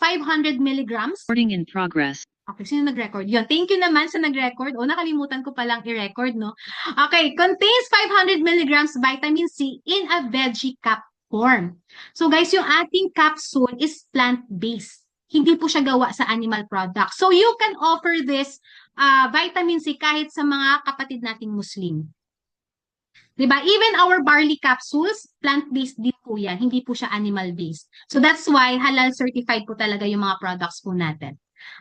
500 milligrams. Recording in progress. Okay, sino nag-record? Yun. Thank you naman sa nag-record. O, nakalimutan ko palang i-record, no? Okay, contains 500 milligrams vitamin C in a veggie cap form. So guys, yung ating capsule is plant-based. Hindi po siya gawa sa animal product. So you can offer this vitamin C kahit sa mga kapatid nating Muslim. Diba? Even our barley capsules, plant-based din po yan. Hindi po siya animal-based. So that's why halal certified po talaga yung mga products po natin.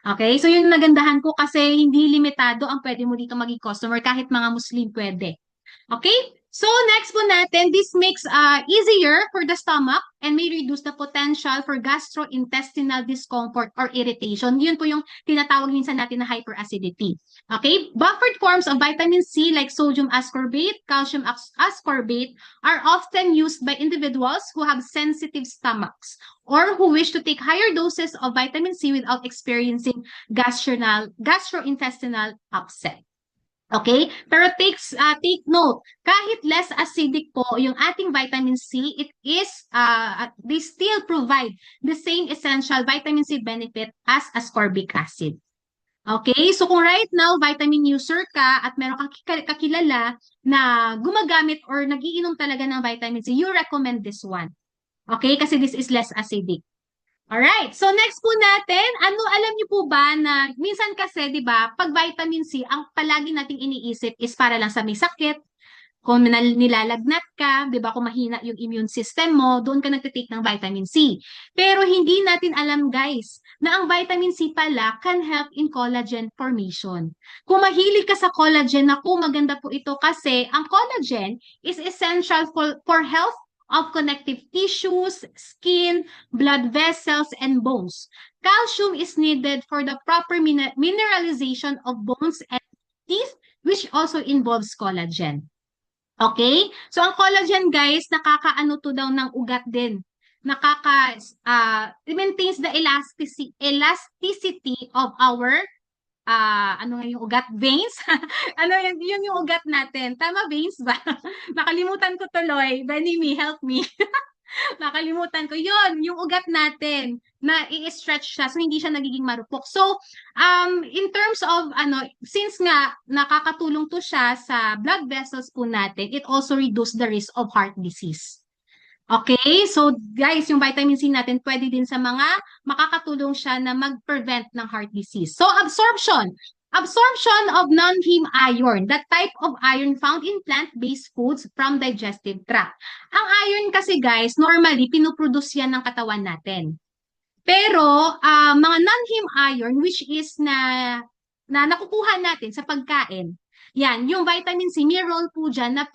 Okay? So yung nagandahan ko kasi hindi limitado ang pwede mo dito maging customer. Kahit mga Muslim pwede. Okay? So next po natin, this makes easier for the stomach and may reduce the potential for gastrointestinal discomfort or irritation. Yun po yung tinatawag minsan natin na hyperacidity. Okay? Buffered forms of vitamin C like sodium ascorbate, calcium ascorbate are often used by individuals who have sensitive stomachs or who wish to take higher doses of vitamin C without experiencing gastrointestinal upset. Okay? Pero take note, kahit less acidic po yung ating vitamin C, it is, they still provide the same essential vitamin C benefit as ascorbic acid. Okay? So kung right now, vitamin user ka at meron kang kakilala na gumagamit or nagiinom talaga ng vitamin C, you recommend this one. Okay? Kasi this is less acidic. Alright, so next po natin, alam niyo po ba na minsan kasi, di ba, pag vitamin C, ang palagi nating iniisip is para lang sa may sakit, kung nilalagnat ka, di ba, kung mahina yung immune system mo, doon ka nagtitake ng vitamin C. Pero hindi natin alam, guys, na ang vitamin C pala can help in collagen formation. Kung mahilig ka sa collagen, naku, maganda po ito kasi ang collagen is essential for health of connective tissues, skin, blood vessels, and bones. Calcium is needed for the proper mineralization of bones and teeth, which also involves collagen. Okay? So, ang collagen, guys, nakakaano to daw ng ugat din. It maintains the elasticity of our ano nga yung ugat? Veins? Yun yung ugat natin. Tama, veins ba? Nakalimutan ko tuloy. Benny, help me. Nakalimutan ko. Yun, yung ugat natin na i-stretch siya so hindi siya nagiging marupok. So, in terms of, since nga nakakatulong to siya sa blood vessels po natin, it also reduce the risk of heart disease. Okay, so guys, yung vitamin C natin pwede din sa mga makakatulong siya na mag-prevent ng heart disease. So absorption of non-heme iron, that type of iron found in plant-based foods from digestive tract. Ang iron kasi guys, normally pinuproduce yan ng katawan natin. Pero mga non-heme iron which is na nakukuha natin sa pagkain, yan, yung vitamin C, may role po dyan na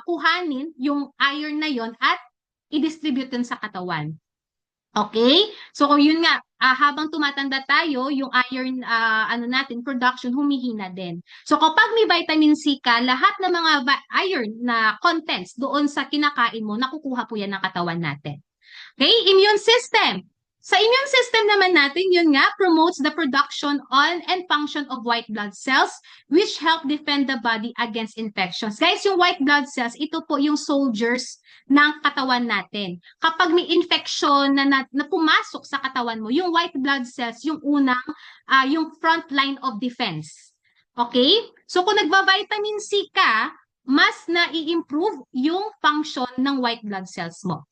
kuhanin yung iron na yon at i-distribute dun sa katawan. Okay? So, yun nga, habang tumatanda tayo, yung iron natin, production, humihina din. So, kapag may vitamin C ka, lahat ng mga iron na contents doon sa kinakain mo, nakukuha po yan ng katawan natin. Okay? Immune system. Sa immune system naman natin, yun nga, promotes the production and function of white blood cells which help defend the body against infections. Guys, yung white blood cells, ito po yung soldiers ng katawan natin. Kapag may infection na pumasok sa katawan mo, yung white blood cells, yung unang, yung front line of defense. Okay? So kung nagba-vitamin C ka, mas na-i-improve yung function ng white blood cells mo.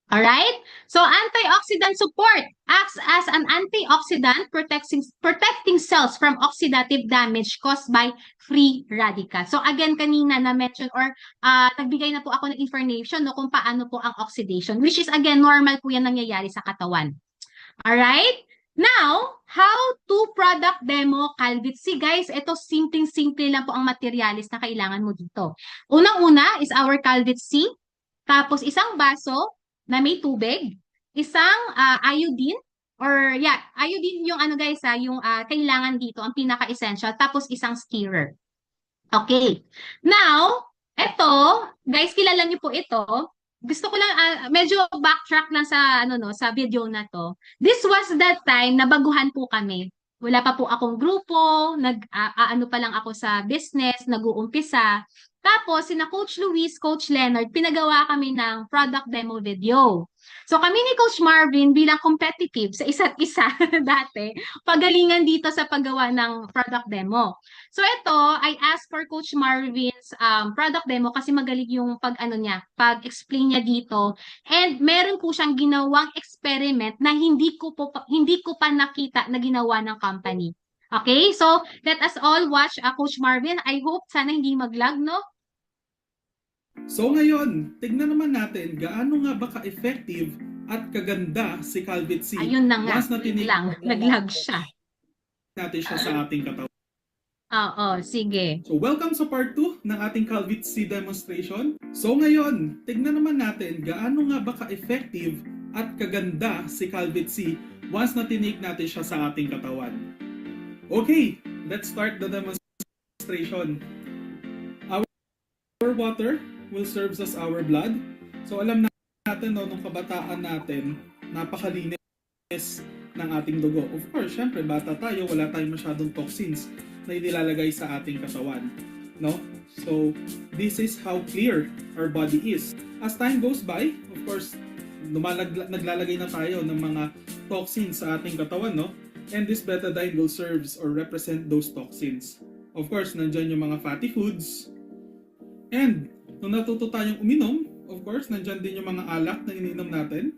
Alright? So, antioxidant support acts as an antioxidant protecting cells from oxidative damage caused by free radicals. So, again, kanina na-mention or nagbigay na po ako ng information kung paano po ang oxidation, which is, again, normal po yan nangyayari sa katawan. Alright? Now, how to product demo Calvit C. Guys, ito simpleng-simple lang po ang materialis na kailangan mo dito. Unang-una is our Calvit C. Tapos, isang baso na may tubig, isang iodine, iodine yung guys yung kailangan dito, ang pinaka-essential, tapos isang stirrer. Okay. Now, ito, guys, kilala niyo po ito. Gusto ko lang, medyo backtrack lang sa, sa video na to. This was that time na baguhan po kami. Wala pa po akong grupo, pa lang ako sa business, nag-uumpisa. Tapos, sina Coach Luis, Coach Leonard, pinagawa kami ng product demo video. So kami ni Coach Marvin bilang competitive sa isa't isa dati, pagalingan dito sa paggawa ng product demo. So ito, I asked for Coach Marvin's product demo kasi magaling yung pag-explain niya dito. And meron po siyang ginawang experiment na hindi ko pa nakita na ginawa ng company. Okay? So let us all watch Coach Marvin. I hope sana hindi mag-lag, no? So ngayon, tignan naman natin gaano nga ba ka-effective at kaganda si Calvit C. Ayun na nga, Once na naglag siya. natin siya sa ating katawan. Oo, sige. So welcome sa part 2 ng ating Calvit C demonstration. So ngayon, tignan naman natin gaano nga ba ka-effective at kaganda si Calvit C once na tinake natin siya sa ating katawan. Okay, let's start the demonstration. Our water will serve as our blood. So alam natin nung kabataan natin, napakalinis ng ating dugo. Of course, syempre bata tayo, wala tayong masyadong toxins na inilalagay sa ating katawan, no? So this is how clear our body is. As time goes by, of course, naglalagay na tayo ng mga toxins sa ating katawan, no? And this betadine will serve or represent those toxins. Of course, nandiyan yung mga fatty foods. And nung natuto tayong uminom, of course, nandyan din yung mga alak na iniinom natin.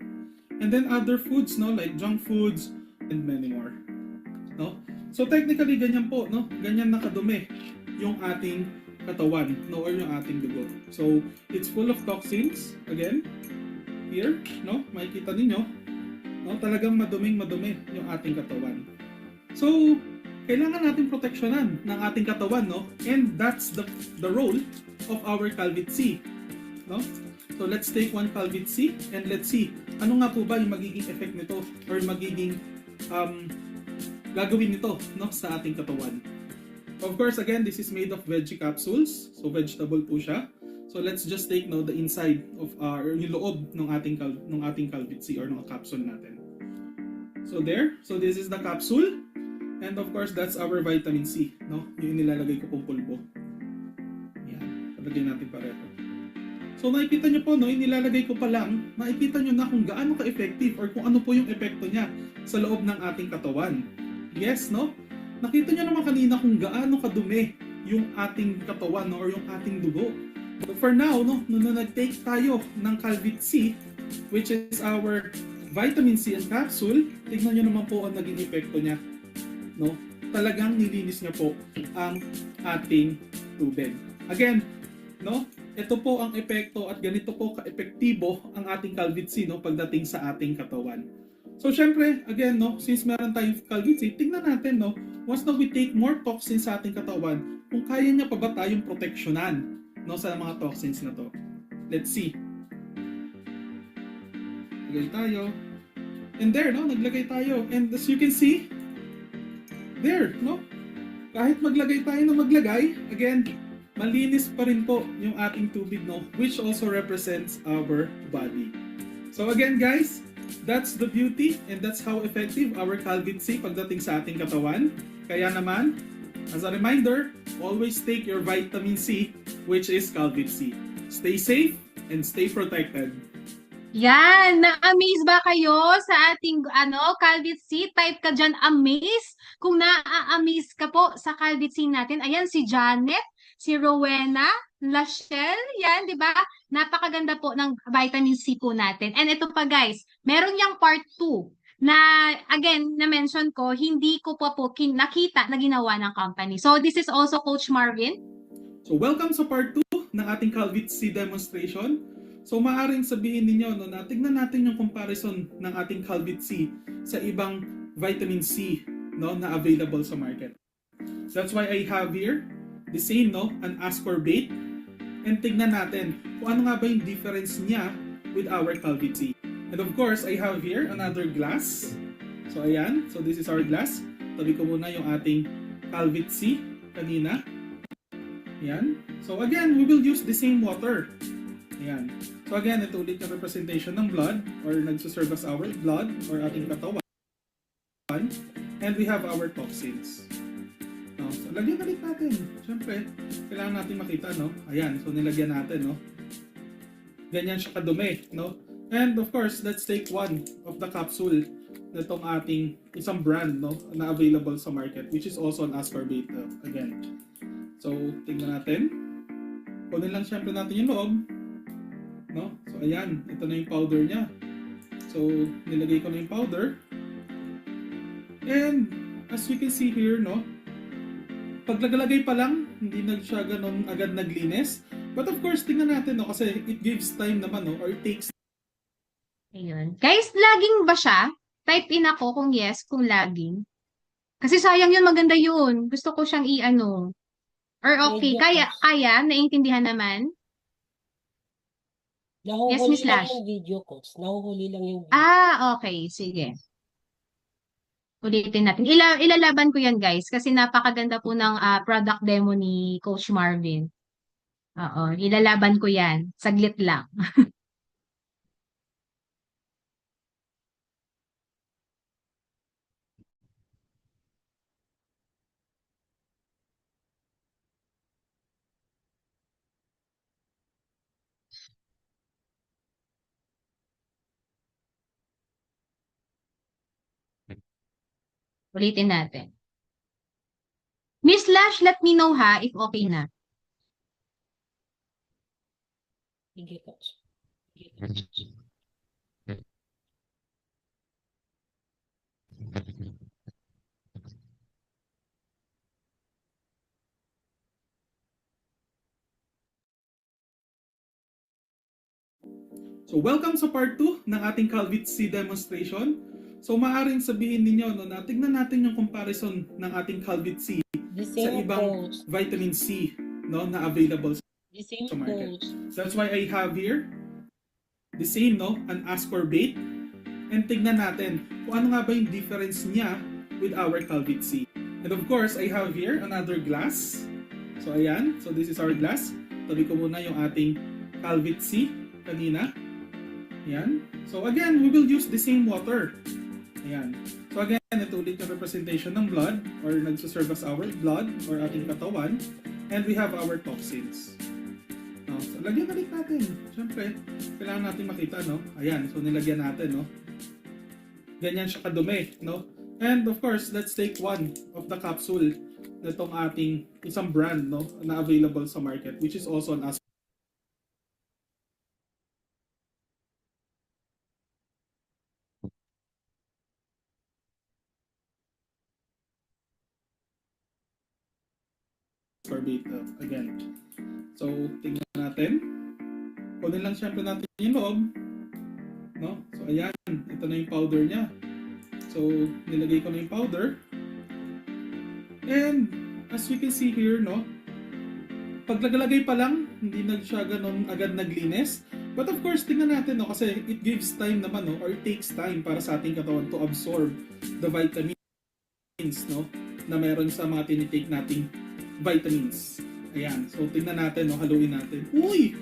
And then other foods, no, like junk foods and many more. No? So technically ganyan po, no? Ganyan nakadumi yung ating katawan, no, or yung ating dugo. So it's full of toxins. Again, here, no, makikita ninyo, no, talagang madumi yung ating katawan. So kailangan natin proteksyonan ng ating katawan, no? And that's the role of our Calvit C, no? So let's take one Calvit C and let's see ano nga po ba yung magiging effect nito or magiging gagawin nito, no, sa ating katawan. Of course, again, this is made of veggie capsules, so vegetable po siya. So let's just take now the inside of yung loob ng ating Calvit C or ng capsule natin. So there, so this is the capsule. And of course, that's our vitamin C, no? Yung nilalagay ko pong pulbo. Yan, palagay natin pareho. So nakikita nyo po, no, yung nilalagay ko pa lang, makikita nyo na kung gaano ka-effective or kung ano po yung epekto niya sa loob ng ating katawan. Yes, no? Nakita nyo naman kanina kung gaano kadumi yung ating katawan, no, or yung ating dugo. But for now, no, nung nag-take tayo ng Calvit C, which is our vitamin C and capsule, tignan nyo naman po ang naging epekto niya. No, talagang nilinis niya po ang ating tubig. Again, no, ito po ang epekto at ganito po ka-epektibo ang ating Calvit C, no, pagdating sa ating katawan. So syempre, again, no, since meron tayong Calvit C, tingnan natin, no, once na we take more toxins sa ating katawan, kung kaya niya pa ba tayong proteksyonan, no, sa mga toxins na to. Let's see. Naglagay tayo. And there, no, naglagay tayo. And as you can see, there, no? Kahit maglagay tayo na maglagay, again, malinis pa rin po yung ating tubig, no? Which also represents our body. So again, guys, that's the beauty and that's how effective our Calvit C pagdating sa ating katawan. Kaya naman, as a reminder, always take your vitamin C, which is Calvit C. Stay safe and stay protected. Yan, na-amaze ba kayo sa ating Calvit C? Type ka dyan, amaze. Kung na-amaze ka po sa Calvit C natin, ayan si Janet, si Rowena, Lachelle, yan, di ba? Napakaganda po ng vitamin C po natin. And ito pa guys, meron yang part 2 na again, na-mention ko, hindi ko pa po nakita na ginawa ng company. So this is also Coach Marvin. So welcome sa part 2 ng ating Calvit C demonstration. So maaring sabihin ninyo, no, na tignan natin yung comparison ng ating Calvit C sa ibang vitamin C, no, na available sa market. That's why I have here the same, no, an ascorbate. And tignan natin kung ano nga ba yung difference niya with our Calvit C. And of course, I have here another glass. So ayan, so this is our glass. Tabi ko muna yung ating Calvit C kanina. Ayan. So again, we will use the same water. Ayan. So again, ito ulit yung representation ng blood or nagsuserve as our blood or ating katawan. And we have our toxins. Now, so lagyan ulit natin. Siyempre, kailangan natin makita, no? Ayan, so nilagyan natin, no? Ganyan siya kadumi, no? And of course, let's take one of the capsule na itong ating isang brand, no? Na available sa market, which is also an ascorbate, again. So, tingnan natin. Kunin lang siyempre natin yung loob, no? So, ayan, ito na yung powder niya. So, nilagay ko na yung powder. And, as we can see here, no? Pag naglagay pa lang, hindi na siya ganun agad naglinis. But of course, tingnan natin, no? Kasi it gives time naman, no? Or it takes. Ayun. Guys, laging ba siya? Type in ako kung yes, kung laging. Kasi sayang yun, maganda yun. Gusto ko siyang i-ano. Or okay, Medyo kaya, coach. kaya, naiintindihan naman? Yes, Nahuhuli Miss lang Lash. yung video, coach. Nahuhuli lang yung video. Okay, sige. Ulitin natin. Ilalaban ko yan, guys, kasi napakaganda po ng product demo ni Coach Marvin. Oo, ilalaban ko yan. Saglit lang. Ulitin natin. Miss Lash, let me know ha if okay na. Sige, coach. So, welcome sa part 2 ng ating Calvit C demonstration. So, maaaring sabihin ninyo, no, na tignan natin yung comparison ng ating Calvit C The sa same, ibang coach. vitamin C, no, na available The same, sa market. coach. So, that's why I have here the same, no, an ascorbate. And tignan natin kung ano nga ba yung difference niya with our Calvit C. And of course, I have here another glass. So, ayan. So, this is our glass. Tabi ko muna yung ating Calvit C kanina. Ayan. So again, we will use the same water. Ayan. So again, ito ulit yung representation ng blood or nagsuserve as our blood or ating katawan. And we have our toxins. No? So lagyan ulit natin. Siyempre, kailangan natin makita, no? Ayan. So nilagyan natin, no? Ganyan siya kadumi, no? And of course, let's take one of the capsule na itong ating isang brand, no? Na available sa market, which is also an ascorbate, again. So, tingnan natin. Kunin lang siyempre natin yung loob, no? So, ayan. Ito na yung powder niya. So, nilagay ko na yung powder. And, as we can see here, no? Pag naglagay pa lang, hindi na siya ganun agad naglinis. But of course, tingnan natin, no? Kasi it gives time naman, no? Or it takes time para sa ating katawan to absorb the vitamins, no? Na meron sa mga tinitake nating vitamins. Ayan. So, tingnan natin, no? Haluin natin. Uy!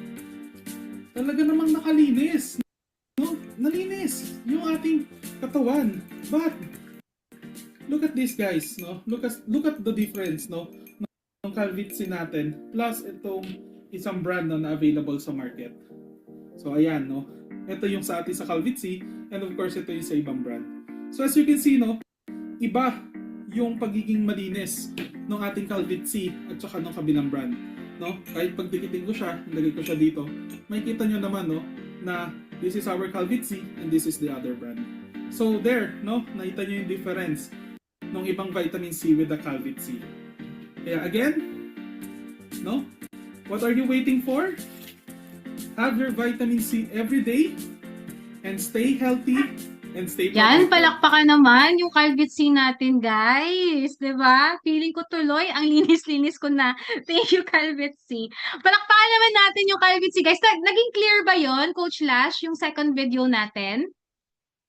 Talaga namang nakalinis. No? Nalinis yung ating katawan. But, look at this, guys, no? Look at the difference, no? Ng Calvit C natin plus itong isang brand na available sa market. So, ayan, no? Ito yung sa atin sa Calvit C and of course, ito yung sa ibang brand. So, as you can see, no? Iba yung pagiging malinis ng ating Calvit C at saka ng kabilang brand, no? Kahit pag dikitin ko siya, nilagay ko siya dito, makikita nyo naman, no, na this is our Calvit C and this is the other brand. So there, no, nakita nyo yung difference ng ibang vitamin C with the Calvit C. Kaya again, no, what are you waiting for? Have your vitamin C every day and stay healthy and stay Yan, protected. palakpakan naman yung Calvit C natin, guys. 'Di ba? Feeling ko tuloy, ang linis-linis ko na. Thank you, Calvit C. Palakpakan naman natin yung Calvit C, guys. Naging clear ba yon, Coach Lash, yung second video natin?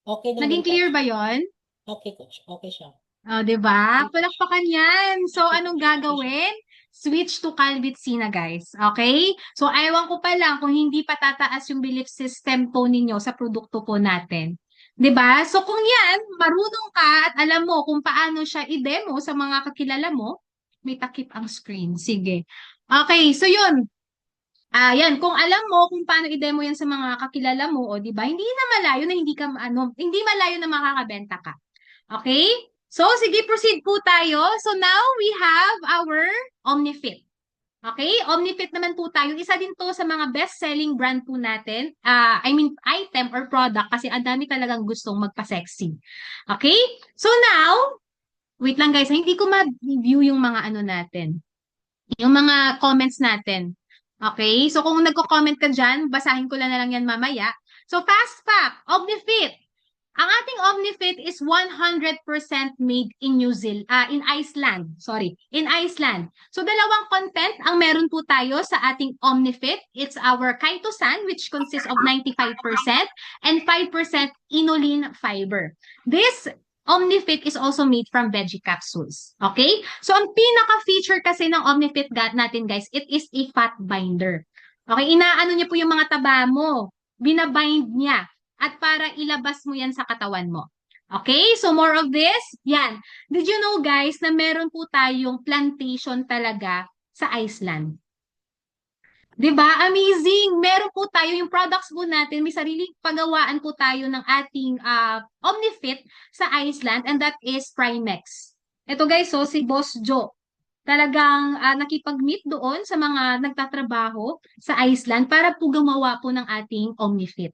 Okay naman, Naging clear coach. ba yon? Okay, coach. Okay siya. Oh, 'di ba? Palakpakan yan. So, anong gagawin? Switch to Calvit C na, guys. Okay? So, ewan ko pa lang kung hindi pa tataas yung belief system po ninyo sa produkto po natin. 'Di ba? So, kung yan, marunong ka at alam mo kung paano siya i-demo sa mga kakilala mo, May takip ang screen. Sige. Okay, so yun. Yan, kung alam mo kung paano i-demo yan sa mga kakilala mo, o di ba? Hindi na malayo na hindi ka hindi malayo na makakabenta ka. Okay? So sige, proceed po tayo. So now we have our OmniFit. Okay? OmniFit naman po tayo. Isa din to sa mga best-selling brand po natin. I mean, item or product kasi ang dami talagang gustong magpa-sexy. Okay? So now, wait lang guys, hindi ko ma-view yung mga ano natin. Yung mga comments natin. Okay? So kung nagko-comment ka dyan, basahin ko lang na lang yan mamaya. So fast fact, OmniFit. Ang ating OmniFit is 100% made in in Iceland. Sorry, in Iceland. So dalawang content ang meron po tayo sa ating OmniFit. It's our chitosan, which consists of 95% and 5% inulin fiber. This OmniFit is also made from veggie capsules. Okay? So ang pinaka-feature kasi ng OmniFit natin guys, it is a fat binder. Okay, inaano niya po yung mga taba mo. Binabind niya. At para ilabas mo yan sa katawan mo. Okay? So more of this. Yan. Did you know guys na meron po tayong plantation talaga sa Iceland? 'Di ba? Amazing! Meron po tayo yung products po natin, may sariling pagawaan po tayo ng ating OmniFit sa Iceland and that is Primex. Ito guys, so si Boss Joe talagang nakipag-meet doon sa mga nagtatrabaho sa Iceland para po gumawa po ng ating OmniFit.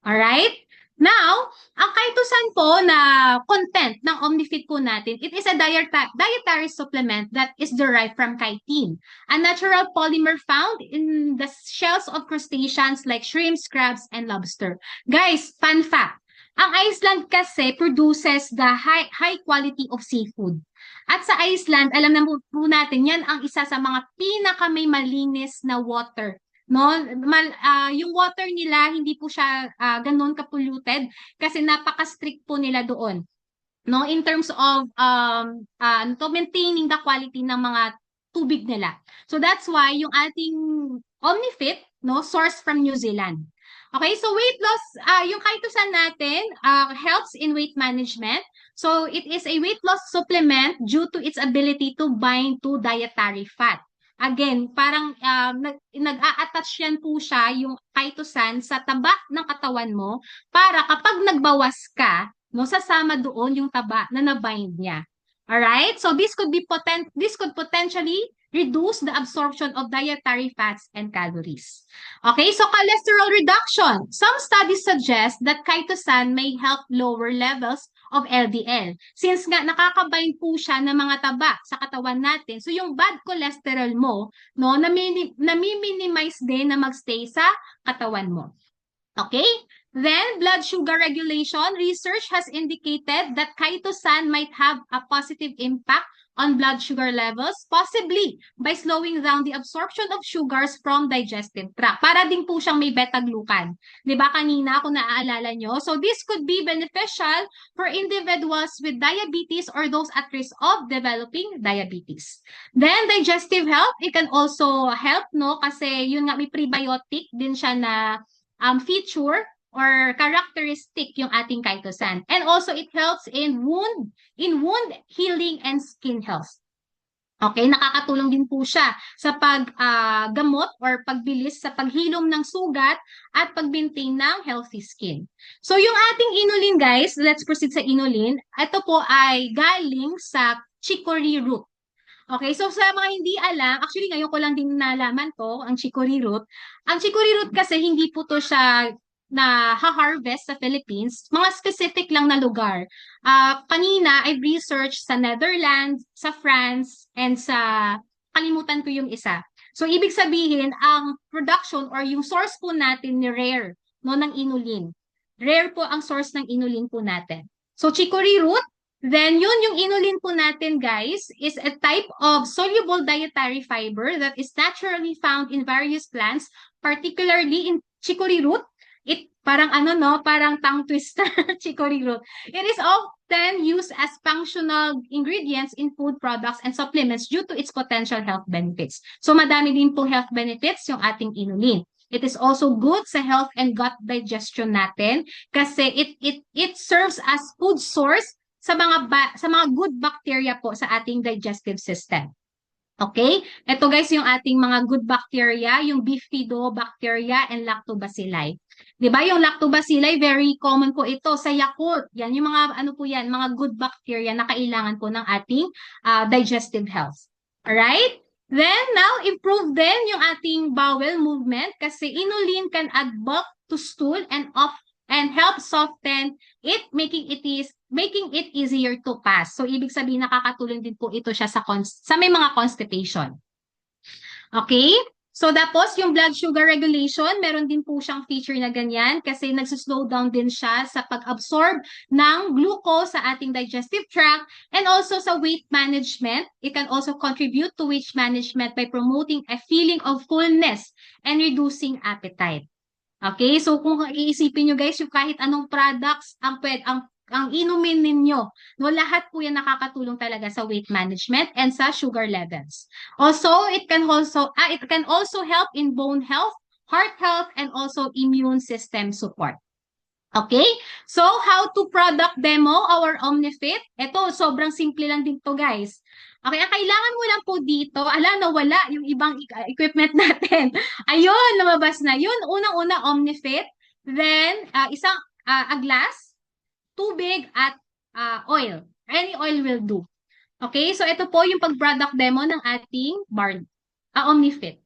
Alright? Now, ang kaitusan po na content ng OmniFit po natin, it is a dietary supplement that is derived from chitin, a natural polymer found in the shells of crustaceans like shrimps, crabs, and lobster. Guys, fun fact, ang Iceland kasi produces the high quality of seafood. At sa Iceland, alam na po natin, yan ang isa sa mga may malinis na water. No, yung water nila hindi po siya ganoon ka-polluted kasi napaka-strict po nila doon. No, in terms of maintaining the quality ng mga tubig nila. So that's why yung ating OmniFit, no, sourced from New Zealand. Okay, so weight loss, yung kaitusan natin helps in weight management. So it is a weight loss supplement due to its ability to bind to dietary fat. Again, parang nag-a-attach yan po siya, yung chitosan, sa taba ng katawan mo para kapag nagbawas ka, no, sasama doon yung taba na nabind niya. Alright? So this could potentially reduce the absorption of dietary fats and calories. Okay, so cholesterol reduction. Some studies suggest that chitosan may help lower levels of LDL. Since nga nakakabind po siya ng mga taba sa katawan natin, so yung bad cholesterol mo, no, nami-minimize din na magstay sa katawan mo. Okay? Then, blood sugar regulation. Research has indicated that chitosan might have a positive impact on blood sugar levels, possibly by slowing down the absorption of sugars from digestive tract. Para din po siyang may beta-glucan. Diba kanina kung naaalala nyo? So this could be beneficial for individuals with diabetes or those at risk of developing diabetes. Then digestive health, it can also help, no? Kasi yun nga, may prebiotic din siya na feature or characteristic yung ating chitosan. And also it helps in wound healing and skin health. Okay, nakakatulong din po siya sa paggamot or pagbilis sa paghilom ng sugat at pag-maintain ng healthy skin. So yung ating inulin guys, let's proceed sa inulin. Ito po ay galing sa chicory root. Okay, so sa mga hindi alam, actually ngayon ko lang din nalaman to, ang chicory root. Ang chicory root kasi hindi po to siya na ha-harvest sa Philippines, mga specific lang na lugar. Kanina, I've researched sa Netherlands, sa France, and sa, kalimutan ko yung isa. So, ibig sabihin, ang production or yung source po natin ni rare, no, ng inulin. Rare po ang source ng inulin po natin. So, chicory root, then yun yung inulin po natin, guys, is a type of soluble dietary fiber that is naturally found in various plants, particularly in chicory root. Parang parang tongue twister, chicory root. It is often used as functional ingredients in food products and supplements due to its potential health benefits. So madami din po health benefits yung ating inulin. It is also good sa health and gut digestion natin kasi it serves as food source sa mga good bacteria po sa ating digestive system. Okay? Ito guys yung ating mga good bacteria, yung bifidobacteria and lactobacilli. 'Di ba? Yung lactobacilli, very common po ito sa Yakult. Yan yung mga ano po yan, mga good bacteria na kailangan po ng ating digestive health. Alright? Then now improve din yung ating bowel movement kasi inulin can add bulk to stool and help soften it, making it easier to pass. So ibig sabihin nakakatulong din po ito siya sa may mga constipation. Okay? So tapos yung blood sugar regulation, meron din po siyang feature na ganyan kasi nagsuslow down din siya sa pag-absorb ng glucose sa ating digestive tract and also sa weight management. It can also contribute to weight management by promoting a feeling of fullness and reducing appetite. Okay? So kung iisipin nyo guys, yung kahit anong products ang inumin ninyo, no, lahat po yan nakakatulong talaga sa weight management and sa sugar levels. Also, it can also help in bone health, heart health, and also immune system support. Okay? So, how to product demo our OmniFit? Ito, sobrang simple lang din to guys. Okay, ang kailangan mo lang po dito, nawala yung ibang equipment natin. Ayun, lumabas na. Yun, unang-una OmniFit. Then, a glass, tubig at oil. Any oil will do. Okay, so ito po yung pag-product demo ng ating OmniFit.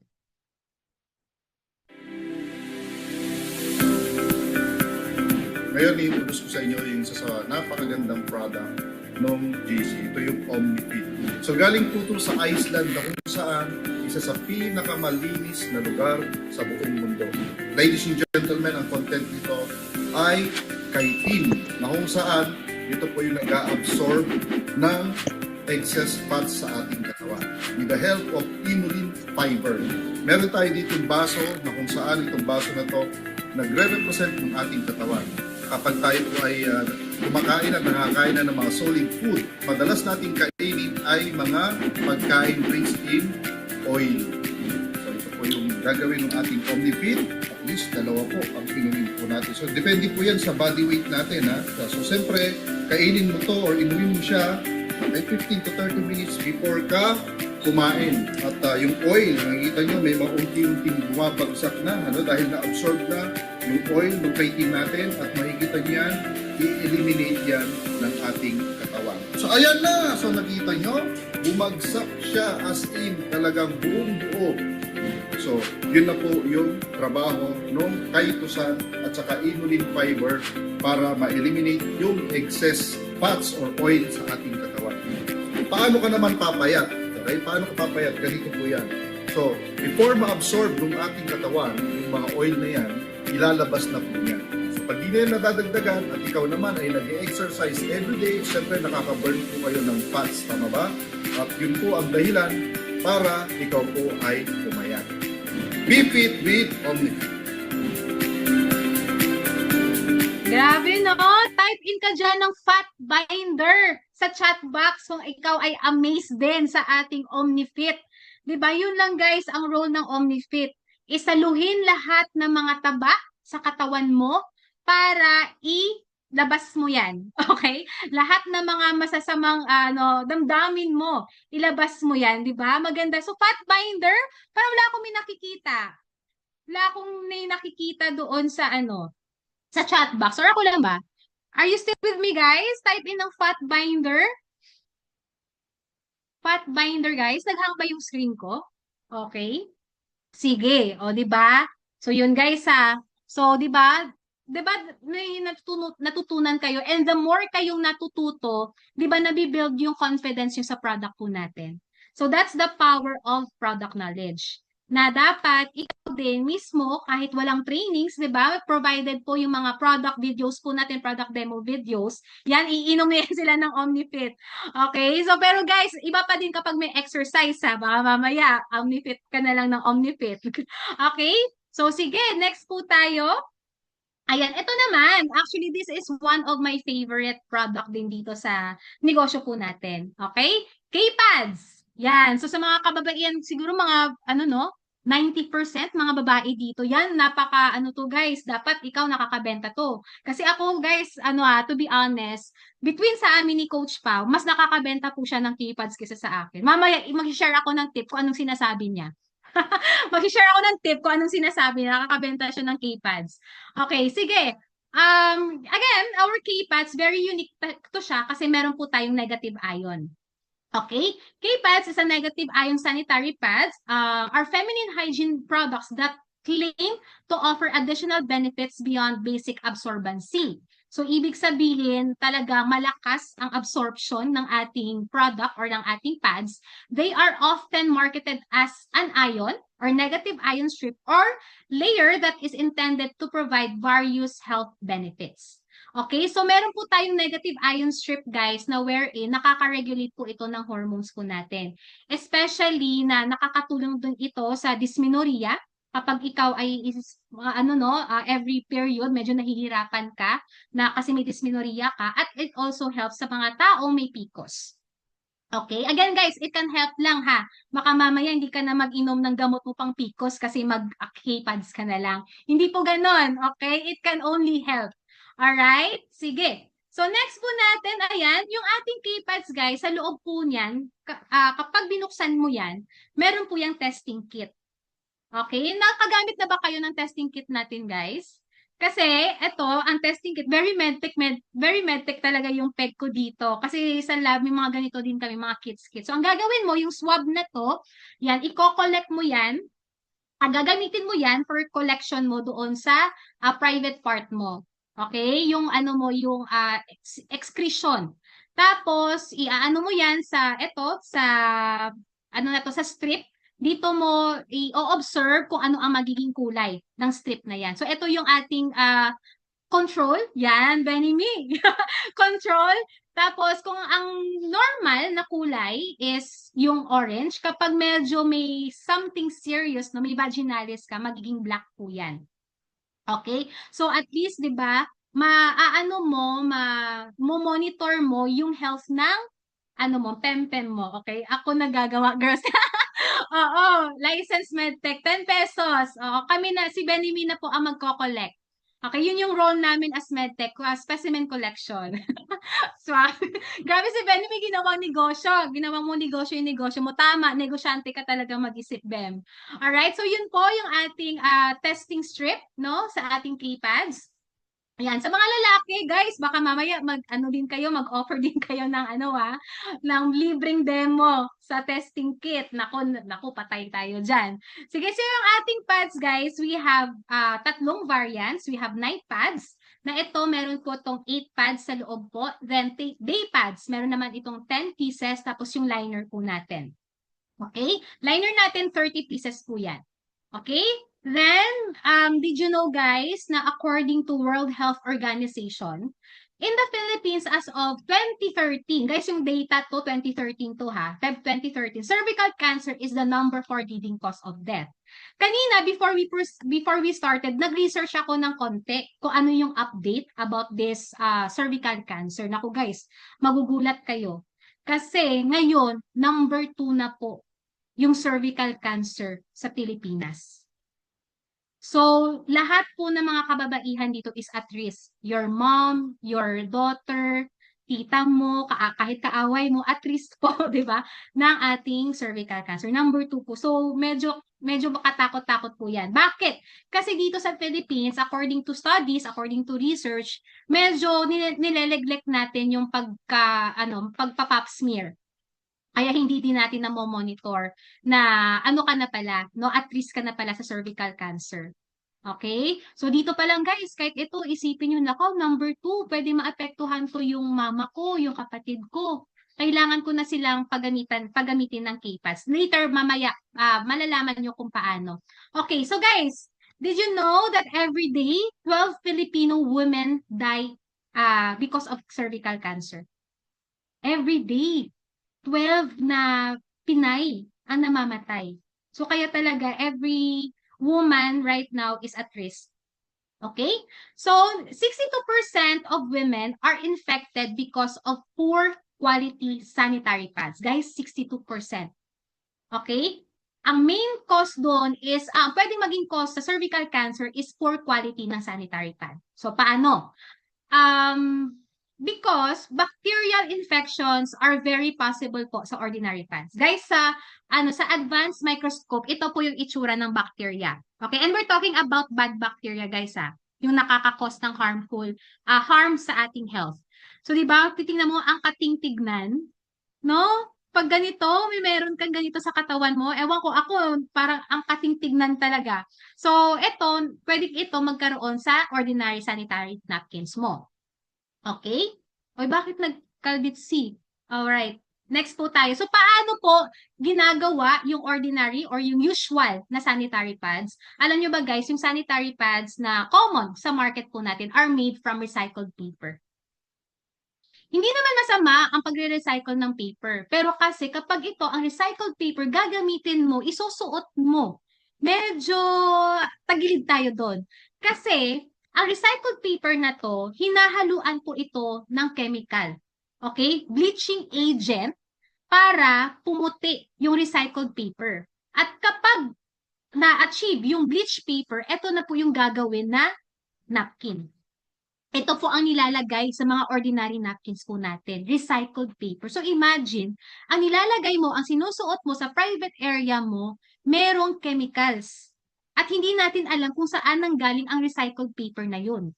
Ngayon, i-introduce ko sa inyo yung isa sa napakagandang product ng GC. Ito yung OmniFit. So galing po ito sa Iceland na kung saan isa sa pinakamalinis na lugar sa buong mundo. Ladies and gentlemen, ang content nito ay chitin na kung saan ito po yung nag-absorb ng excess fats sa ating katawan with the help of inulin fiber. Meron tayo dito yung baso na kung saan itong baso na to nagre-represent ng ating katawan. Kapag tayo po ay kumakain at nakakain na ng mga solid food, madalas nating kainin ay mga pagkain rich in oil. So ito po yung gagawin ng ating OmniFit. At least dalawa po ang pinunin po natin. So depende po yan sa body weight natin. So siyempre, kainin mo to or inumin mo siya ay 15 to 30 minutes before ka kumain. At yung oil, nakikita nyo, may maunti-unting bumabagsak na dahil na-absorb na yung oil ng chitin natin at makikita niyan, i-eliminate yan ng ating katawan. So ayan na! So nakita nyo, bumagsak siya as in talagang buong buo. So yun na po yung trabaho ng chitosan at saka inulin fiber para ma-eliminate yung excess fats or oil sa ating katawan. Paano ka naman papayat? Okay? Paano ka papayat? Ganito po yan. So, before ma-absorb ng ating katawan, yung mga oil na yan, ilalabas na po yan. So, pag di na yan nadadagdagan at ikaw naman ay nag-exercise everyday, syempre nakaka-burn po kayo ng fats, tama ba? At yun po ang dahilan para ikaw po ay pumayat. Be fit with OmniFit. Grabe no? Type in ka dyan ng fat binder sa chat box kung ikaw ay amazed din sa ating OmniFit. Diba? Yun lang guys ang role ng OmniFit. Isaluhin lahat ng mga taba sa katawan mo para ilabas mo yan. Okay? Lahat ng mga masasamang damdamin mo, ilabas mo yan. Diba? Maganda. So fat binder, parang wala akong may nakikita. Wala akong may nakikita doon sa sa chat box. Or ako lang ba? Are you still with me, guys? Type in ng fat binder. Fat binder, guys. Naghang ba yung screen ko? Okay. Sige. O, di ba? So, yun, guys, ha. So, di ba? Di ba, may natutunan kayo. And the more kayong natututo, di ba, nabibuild yung confidence yung sa product po natin. So, that's the power of product knowledge. Na dapat ikaw din mismo kahit walang trainings, 'di ba? Provided po yung mga product videos po natin, product demo videos. Yan iinom yan sila ng OmniFit. Okay? So pero guys, iba pa din kapag may exercise ha. Baka mamaya OmniFit ka na lang ng OmniFit. Okay? So sige, next po tayo. Ayan, ito naman. Actually, this is one of my favorite product din dito sa negosyo po natin. Okay? K-Pads. Yan. So sa mga kababaihan, siguro mga 90% mga babae dito. Yan, napaka ano to guys, dapat ikaw nakakabenta to. Kasi ako guys, to be honest, between sa amin ni Coach Pao, mas nakakabenta po siya ng keypads kaysa sa akin. Mamaya, mag-share ako ng tip kung anong sinasabi niya. Mag-share ako ng tip kung anong sinasabi niya, nakakabenta siya ng keypads. Okay, sige. Again, our keypads, very unique to siya kasi meron po tayong negative ion. Okay, K-pads is a negative ion sanitary pads, are feminine hygiene products that claim to offer additional benefits beyond basic absorbency. So, ibig sabihin, talaga malakas ang absorption ng ating product or ng ating pads. They are often marketed as an ion or negative ion strip or layer that is intended to provide various health benefits. Okay, so meron po tayong negative ion strip guys na wherein nakaka-regulate po ito ng hormones po natin. Especially na nakakatulong din ito sa dysmenorrhea kapag ikaw ay every period medyo nahihirapan ka na kasi may dysmenorrhea ka at it also helps sa mga taong may PCOS. Okay, again guys, it can help lang ha. Baka mamaya hindi ka na mag-inom ng gamot mo pang PCOS kasi mag-K-pads ka na lang. Hindi po ganon, okay? It can only help. Alright? Sige. So, next po natin, ayan, yung ating keypads, guys, sa loob po niyan, kapag binuksan mo yan, meron po yung testing kit. Okay? Nakagamit na ba kayo ng testing kit natin, guys? Kasi, ito, ang testing kit, very medtech talaga yung peg ko dito. Kasi sa lab, may mga ganito din kami, mga kits. So, ang gagawin mo, yung swab na to, yan, i-collect mo yan, gagamitin mo yan for collection mo doon sa private part mo. Okay? Yung yung excretion. Tapos, iaano mo yan sa sa strip. Dito mo i-observe kung ano ang magiging kulay ng strip na yan. So, ito yung ating control. Yan, Benny Me. Control. Tapos, kung ang normal na kulay is yung orange, kapag medyo may something serious, no, may vaginalis ka, magiging black po yan. Okay? So, at least, di ba, monitor mo yung health ng, pempem mo. Okay? Ako nagagawa, girls. Oo, license medtech, 10 pesos. Oo, si Benny na po ang magko-collect. Okay, yun yung role namin as medtech, specimen collection. So, grabe si Benny, may ginawang negosyo. Ginawa mo negosyo yung negosyo mo. Tama, negosyante ka talaga mag-isip, Bem. Alright, so yun po yung ating testing strip, no, sa ating keypads. Ayan, sa mga lalaki, guys, baka mamaya mag-offer din kayo ng ng libreng demo sa testing kit. Naku, patay tayo dyan. Sige, so yung ating pads, guys, we have tatlong variants. We have night pads, na ito, meron po itong 8 pads sa loob po. Then, day pads, meron naman itong 10 pieces, tapos yung liner po natin. Okay? Liner natin, 30 pieces po yan. Okay? Then, did you know guys na according to World Health Organization, in the Philippines as of 2013, guys yung data to 2013 to ha, Feb 2013, cervical cancer is the number 4 leading cause of death. Kanina, before we started, nag-research ako ng konti kung ano yung update about this cervical cancer. Naku guys, magugulat kayo. Kasi ngayon, number 2 na po yung cervical cancer sa Pilipinas. So, lahat po ng mga kababaihan dito is at risk. Your mom, your daughter, tita mo, kahit kaaway mo, at risk po, di ba, ng ating cervical cancer. Number 2 po. So, medyo makatakot-takot po yan. Bakit? Kasi dito sa Philippines, according to studies, according to research, medyo nileleglect natin yung pagpa-pap smear. Kaya hindi din natin monitor na ka na pala, no, at risk ka na pala sa cervical cancer. Okay? So dito pa lang guys, kahit ito, isipin nyo, nako, number 2, pwede maapektuhan ko yung mama ko, yung kapatid ko. Kailangan ko na silang paggamitin ng keypads. Later, mamaya, malalaman nyo kung paano. Okay, so guys, did you know that every day, 12 Filipino women die because of cervical cancer? Every day. 12 na Pinay ang namamatay. So, kaya talaga, every woman right now is at risk. Okay? So, 62% of women are infected because of poor quality sanitary pads. Guys, 62%. Okay? ang main cause doon is, pwedeng maging cause sa cervical cancer is poor quality ng sanitary pad. So, paano? Because bacterial infections are very possible po sa ordinary pads. Guys, sa advanced microscope, ito po yung itsura ng bacteria. Okay? And we're talking about bad bacteria, guys, yung nakakakos ng harm sa ating health. So, di ba, titingnan mo ang kating tignan, no? Pag ganito, meron kang ganito sa katawan mo, ewan ko, ako, parang ang kating tignan talaga. So, pwedeng ito magkaroon sa ordinary sanitary napkins mo. Okay? Oy, bakit nagkalbit C? Alright. Next po tayo. So, paano po ginagawa yung ordinary or yung usual na sanitary pads? Alam nyo ba guys, yung sanitary pads na common sa market po natin are made from recycled paper. Hindi naman masama ang pagre-recycle ng paper. Pero kasi kapag ito, ang recycled paper, gagamitin mo, isusuot mo. Medyo tagilid tayo doon. Kasi, ang recycled paper na to, hinahaluan po ito ng chemical. Okay? Bleaching agent para pumuti yung recycled paper. At kapag na-achieve yung bleach paper, ito na po yung gagawin na napkin. Ito po ang nilalagay sa mga ordinary napkins po natin, recycled paper. So imagine, ang nilalagay mo, ang sinusuot mo sa private area mo, merong chemicals. At hindi natin alam kung saan nanggaling ang recycled paper na yun.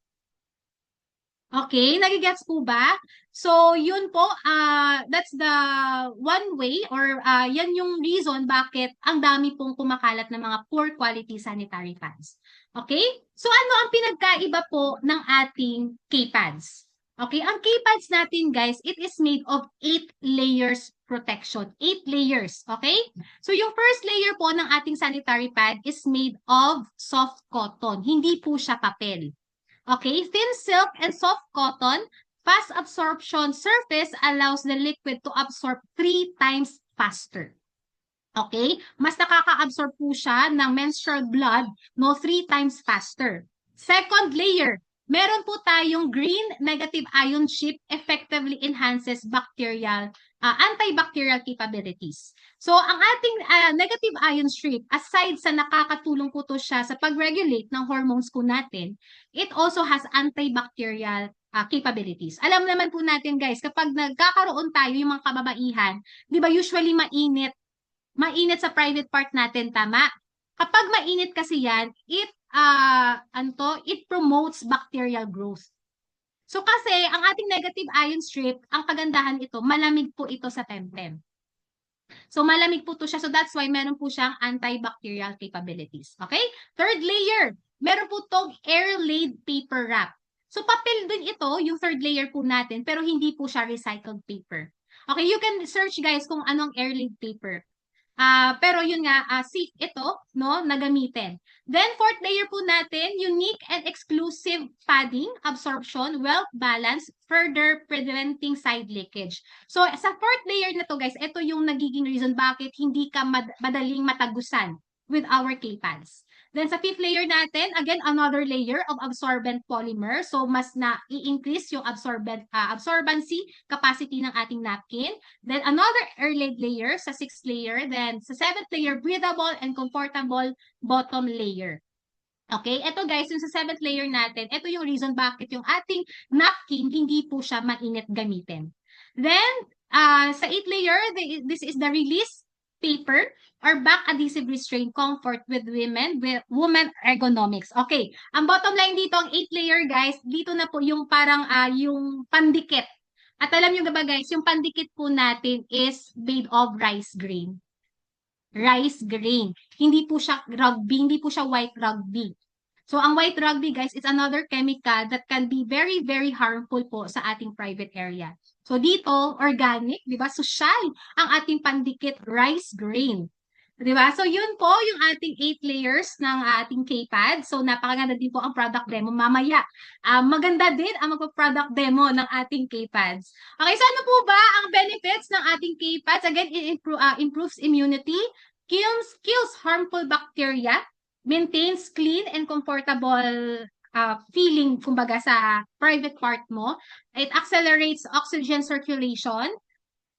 Okay, nagigets po ba? So, yun po, that's the one way or yan yung reason bakit ang dami pong kumakalat ng mga poor quality sanitary pads. Okay? So, ano ang pinagkaiba po ng ating K-pads? Okay, ang K-pads natin, guys, it is made of 8 layers protection. 8 layers, okay? So, yung first layer po ng ating sanitary pad is made of soft cotton. Hindi po siya papel. Okay, thin silk and soft cotton, fast absorption surface allows the liquid to absorb 3 times faster. Okay, mas nakaka-absorb po siya ng menstrual blood, no, 3 times faster. Second layer, meron po tayong green negative ion chip effectively enhances antibacterial capabilities. So, ang ating negative ion strip, aside sa nakakatulong po to siya sa pag-regulate ng hormones po natin, it also has antibacterial capabilities. Alam naman po natin guys, kapag nagkakaroon tayo yung mga kababaihan, di ba usually mainit sa private part natin, tama? Kapag mainit kasi yan, it promotes bacterial growth. So kasi, ang ating negative ion strip, ang kagandahan ito, malamig po ito sa temtem. So malamig po ito siya. So that's why meron po siyang antibacterial capabilities. Okay? Third layer, meron po itong air-laid paper wrap. So papel din ito, yung third layer po natin, pero hindi po siya recycled paper. Okay, you can search guys kung anong air-laid paper. Pero yun nga, safe ito, no, na gamitin. Then, fourth layer po natin, unique and exclusive padding, absorption, well balanced, further preventing side leakage. So, sa fourth layer na to guys, ito yung nagiging reason bakit hindi ka madaling matagusan with our K-pads. Then, sa fifth layer natin, again, another layer of absorbent polymer. So, mas na-i-increase yung absorbency capacity ng ating napkin. Then, another air-laid layer sa sixth layer. Then, sa seventh layer, breathable and comfortable bottom layer. Okay, ito guys, yung sa seventh layer natin, ito yung reason bakit yung ating napkin hindi po siya mainit gamitin. Then, sa eighth layer, this is the release paper or back adhesive restraint comfort with women ergonomics. Okay, ang bottom line dito, ang 8 layer guys, dito na po yung parang yung pandikit. At alam nyo ba guys, yung pandikit po natin is made of rice grain. Rice grain. Hindi po siya rugby, hindi po siya white rugby. So, ang white rugby guys is another chemical that can be very, very harmful po sa ating private area. So, dito, organic, di ba? Social ang ating pandikit rice grain. Di ba? So, yun po yung ating 8 layers ng ating K-pad. So, napakaganda din po ang product demo. Mamaya, maganda din ang magpa-product demo ng ating K-pads. Okay, so ano po ba ang benefits ng ating K-pads? Again, it improves immunity, kills harmful bacteria, maintains clean and comfortable feeling, kumbaga, sa private part mo. It accelerates oxygen circulation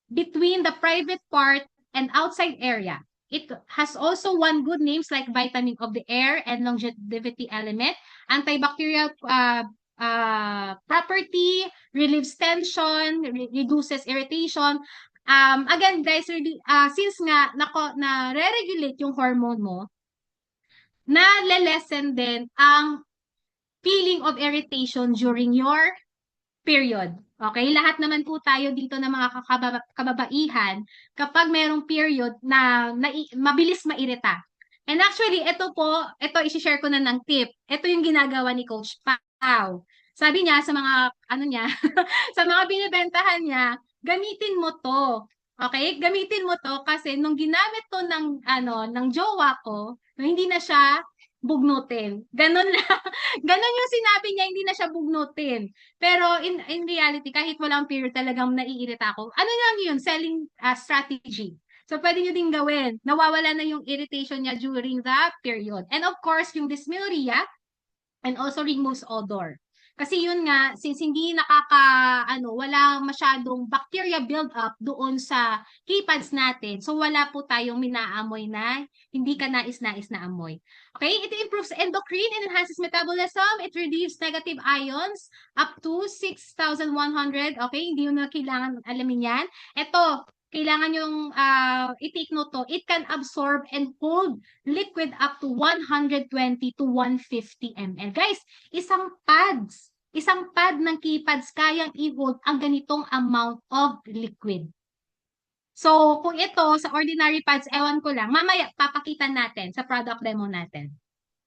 between the private part and outside area. It has also one good names like vitamin of the air and longevity element, antibacterial property, relieves tension, reduces irritation. Again, guys, really, since nga na-regulate yung hormone mo, na-lessen din ang feeling of irritation during your period. Okay? Lahat naman po tayo dito na mga kababaihan, kapag merong period na mabilis mairita. And actually, ito isi-share ko na ng tip. Ito yung ginagawa ni Coach Pao. Sabi niya sa mga, ano niya, sa mga binibentahan niya, gamitin mo to. Okay? Gamitin mo to kasi nung ginamit to ng jowa ko, hindi na siya bugnutin. Ganon lang. Ganon yung sinabi niya, hindi na siya bugnutin. Pero in reality, kahit walang period, talagang naiirita ako. Ano lang yun? Selling strategy. So, pwede nyo din gawin. Nawawala na yung irritation niya during the period. And of course, yung dysmenorrhea and also removes odor. Kasi yun nga, since hindi wala masyadong bacteria build up doon sa keypads natin, so wala po tayong minaamoy na hindi ka nais-nais na amoy. Okay, it improves endocrine and enhances metabolism. It reduces negative ions up to 6,100. Okay, hindi yun na kailangan alamin yan. Ito, kailangan yung i-take note to. It can absorb and hold liquid up to 120 to 150 ml. Guys, isang pad ng keypads kayang i-hold ang ganitong amount of liquid. So, kung ito sa ordinary pads, ewan ko lang, mamaya papakita natin sa product demo natin.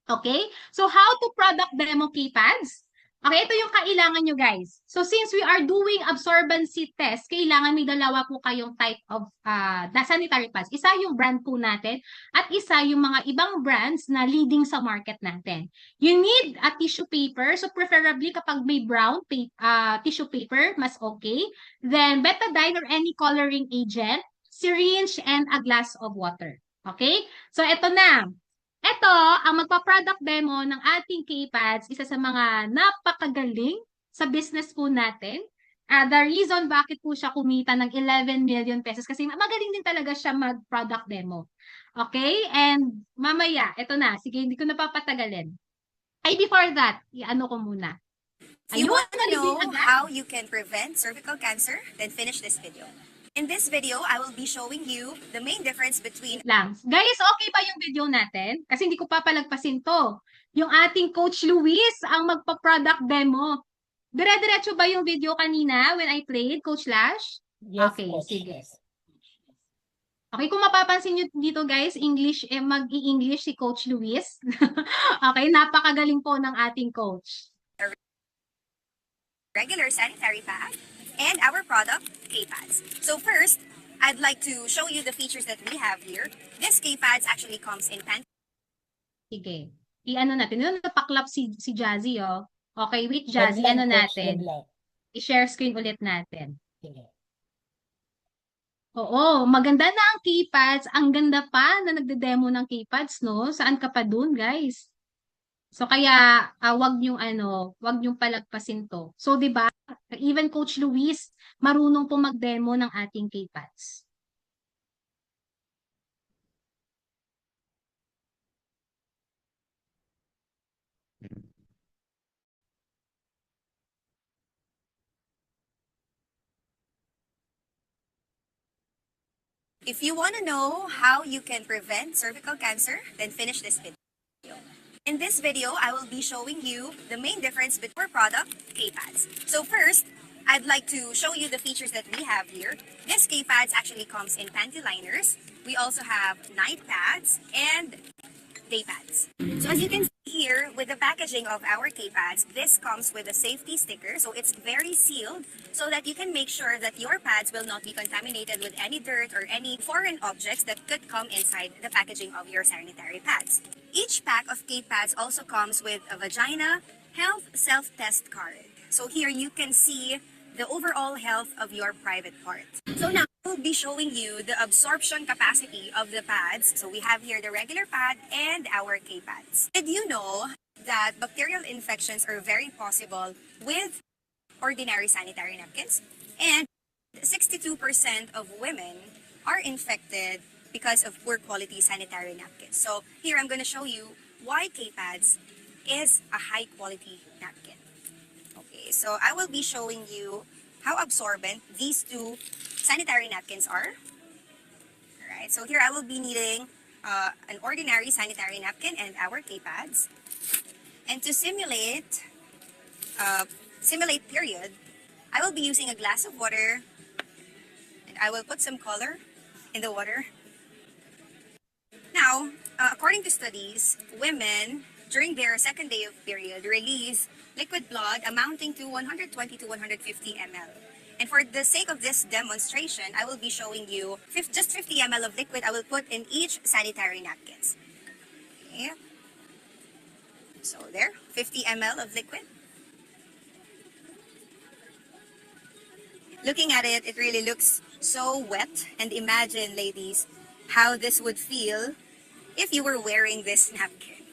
Okay? So, how to product demo keypads? Okay, ito yung kailangan nyo, guys. So, since we are doing absorbency test, kailangan may dalawa po kayong type of sanitary pads. Isa yung brand po natin at isa yung mga ibang brands na leading sa market natin. You need a tissue paper. So, preferably kapag may brown tissue paper, mas okay. Then, betadine or any coloring agent, syringe, and a glass of water. Okay? So, ito na. Ito, ang magpa-product demo ng ating keypads, isa sa mga napakagaling sa business po natin. The reason bakit po siya kumita ng 11 million pesos kasi magaling din talaga siya mag-product demo. Okay? And mamaya, ito na. Sige, hindi ko napapatagalin. Ay, before that, i-ano ko muna. If you want to know how you can prevent cervical cancer, then finish this video. In this video, I will be showing you the main difference between Lang. Guys, okay ba yung video natin? Kasi hindi ko papalagpasin to. Yung ating Coach Luis ang magpa-product demo. Dire-diretso ba yung video kanina when I played, Coach Lash? Yes, Okay, coach. sige. Yes. Okay, kung mapapansin nyo dito guys, mag-i-English si Coach Luis. Okay, napakagaling po ng ating coach. regular sanitary pad and our product, K-Pads. So first, I'd like to show you the features that we have here. This K-Pads actually comes in Sige. I-ano natin. Yun, napaklap si Jazzy, oh. Okay, wait, Wag Jazzy, lang, ano coach, natin? wag lang. I-share screen ulit natin. Sige. Oo, maganda na ang keypads. Ang ganda pa na nagde-demo ng keypads, no? Saan ka pa dun, guys? So kaya wag niyong palagpasin to. So 'di ba? Even Coach Luis marunong po mag-demo ng ating keypads. If you want to know how you can prevent cervical cancer, then finish this video. In this video, I will be showing you the main difference between our product, K-Pads. So first, I'd like to show you the features that we have here. This K-Pads actually comes in panty liners. We also have night pads and day pads. So as you can see here, with the packaging of our K-Pads, this comes with a safety sticker. So it's very sealed so that you can make sure that your pads will not be contaminated with any dirt or any foreign objects that could come inside the packaging of your sanitary pads. Each pack of K-Pads also comes with a vagina health self-test card. So here you can see the overall health of your private part. So now we'll be showing you the absorption capacity of the pads. So we have here the regular pad and our K-Pads. Did you know that bacterial infections are very possible with ordinary sanitary napkins? And 62% of women are infected because of poor quality sanitary napkins. So here I'm going to show you why K-Pads is a high quality napkin. Okay, so I will be showing you how absorbent these two sanitary napkins are. Alright, so here I will be needing an ordinary sanitary napkin and our K-Pads. And to simulate period, I will be using a glass of water, and I will put some color in the water. Now, according to studies, women during their second day of period release liquid blood amounting to 120 to 150 ml. And for the sake of this demonstration, I will be showing you just 50 ml of liquid I will put in each sanitary napkins. Okay. So there, 50 ml of liquid. Looking at it, it really looks so wet. And imagine, ladies, how this would feel if you were wearing this napkin.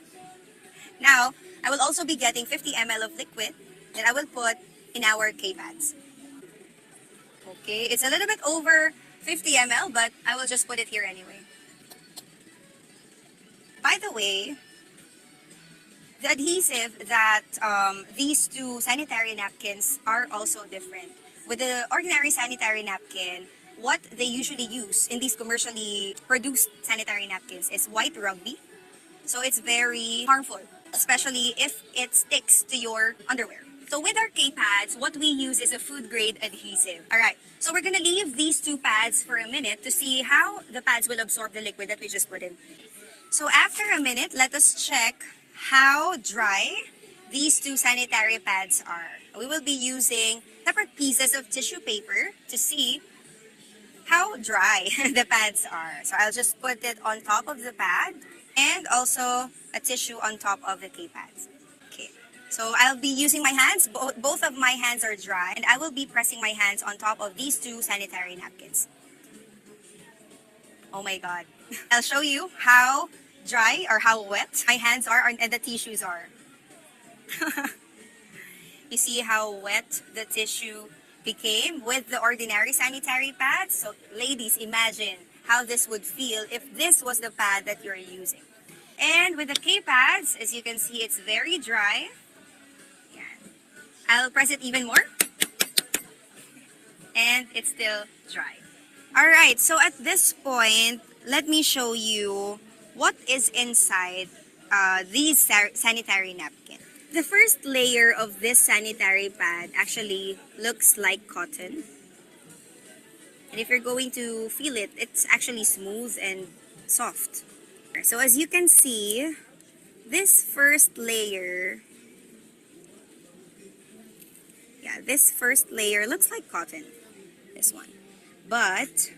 Now, I will also be getting 50 ml of liquid that I will put in our K-Pads. Okay, it's a little bit over 50 ml, but I will just put it here anyway. By the way, the adhesive that these two sanitary napkins are also different. With the ordinary sanitary napkin, what they usually use in these commercially produced sanitary napkins is white rugby. So it's very harmful, especially if it sticks to your underwear. So with our K-Pads, what we use is a food-grade adhesive. Alright, so we're gonna leave these two pads for a minute to see how the pads will absorb the liquid that we just put in. So after a minute, let us check how dry these two sanitary pads are. We will be using separate pieces of tissue paper to see how dry the pads are. So I'll just put it on top of the pad and also a tissue on top of the K-Pads. Okay, so I'll be using my hands. Both of my hands are dry, and I will be pressing my hands on top of these two sanitary napkins. Oh my God. I'll show you how dry or how wet my hands are and the tissues are. You see how wet the tissue became with the ordinary sanitary pads? So ladies, imagine how this would feel if this was the pad that you're using. And with the K-Pads, as you can see, it's very dry. Yeah. I'll press it even more. And it's still dry. Alright, so at this point, let me show you what is inside these sanitary napkins. The first layer of this sanitary pad actually looks like cotton. And if you're going to feel it, it's actually smooth and soft. So as you can see, this first layer, this first layer looks like cotton, this one. But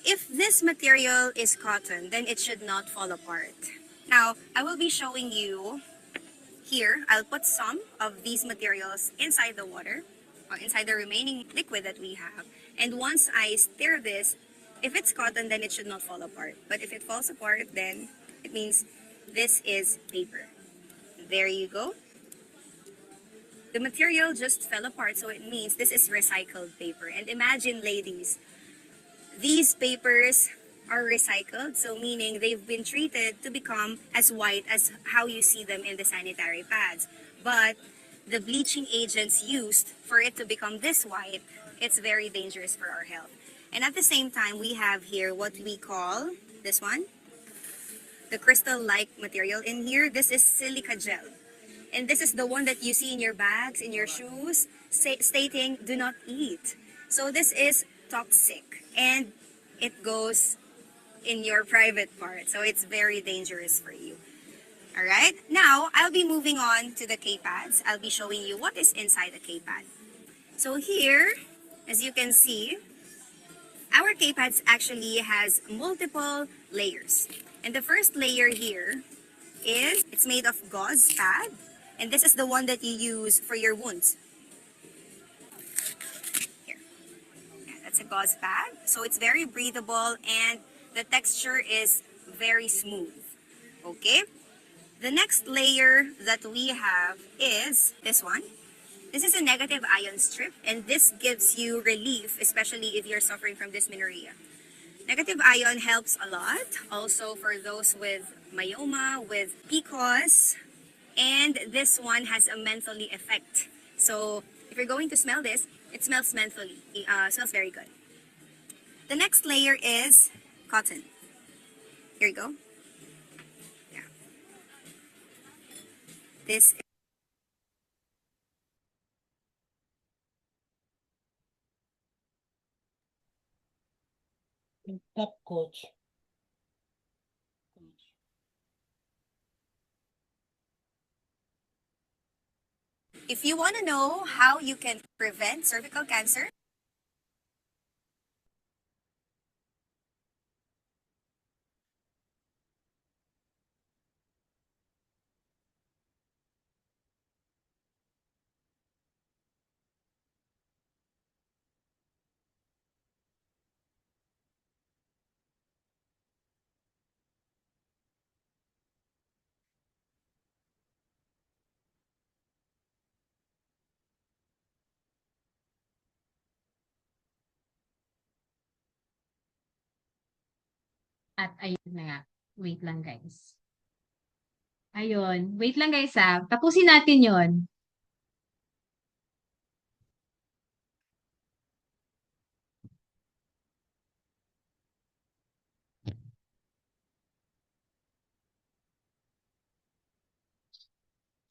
if this material is cotton, then it should not fall apart. Now, I will be showing you here. I'll put some of these materials inside the water, or inside the remaining liquid that we have. And once I stir this, if it's cotton, then it should not fall apart. But if it falls apart, then it means this is paper. There you go. The material just fell apart, so it means this is recycled paper. And imagine, ladies, these papers are recycled, so meaning they've been treated to become as white as how you see them in the sanitary pads. But the bleaching agents used for it to become this white, it's very dangerous for our health. And at the same time, we have here what we call this one, the crystal-like material in here. This is silica gel. And this is the one that you see in your bags, in your shoes, stating, do not eat. So this is toxic, and it goes in your private part. So it's very dangerous for you. Alright, now I'll be moving on to the K-Pads. I'll be showing you what is inside the K-Pad. So here, as you can see, our K-Pads actually has multiple layers. And the first layer here is, it's made of gauze pad. And this is the one that you use for your wounds. Here. Yeah, that's a gauze pad. So it's very breathable and the texture is very smooth. Okay? The next layer that we have is this one. This is a negative ion strip, and this gives you relief, especially if you're suffering from dysmenorrhea. Negative ion helps a lot, also for those with myoma, with PCOS, and this one has a mentally effect. So if you're going to smell this, it smells mentally, smells very good. The next layer is cotton. Here you go. Yeah. This Yung top coach. If you want to know how you can prevent cervical cancer, At ayun na nga. Wait lang guys. Ayun. Wait lang guys ha. Tapusin natin yon.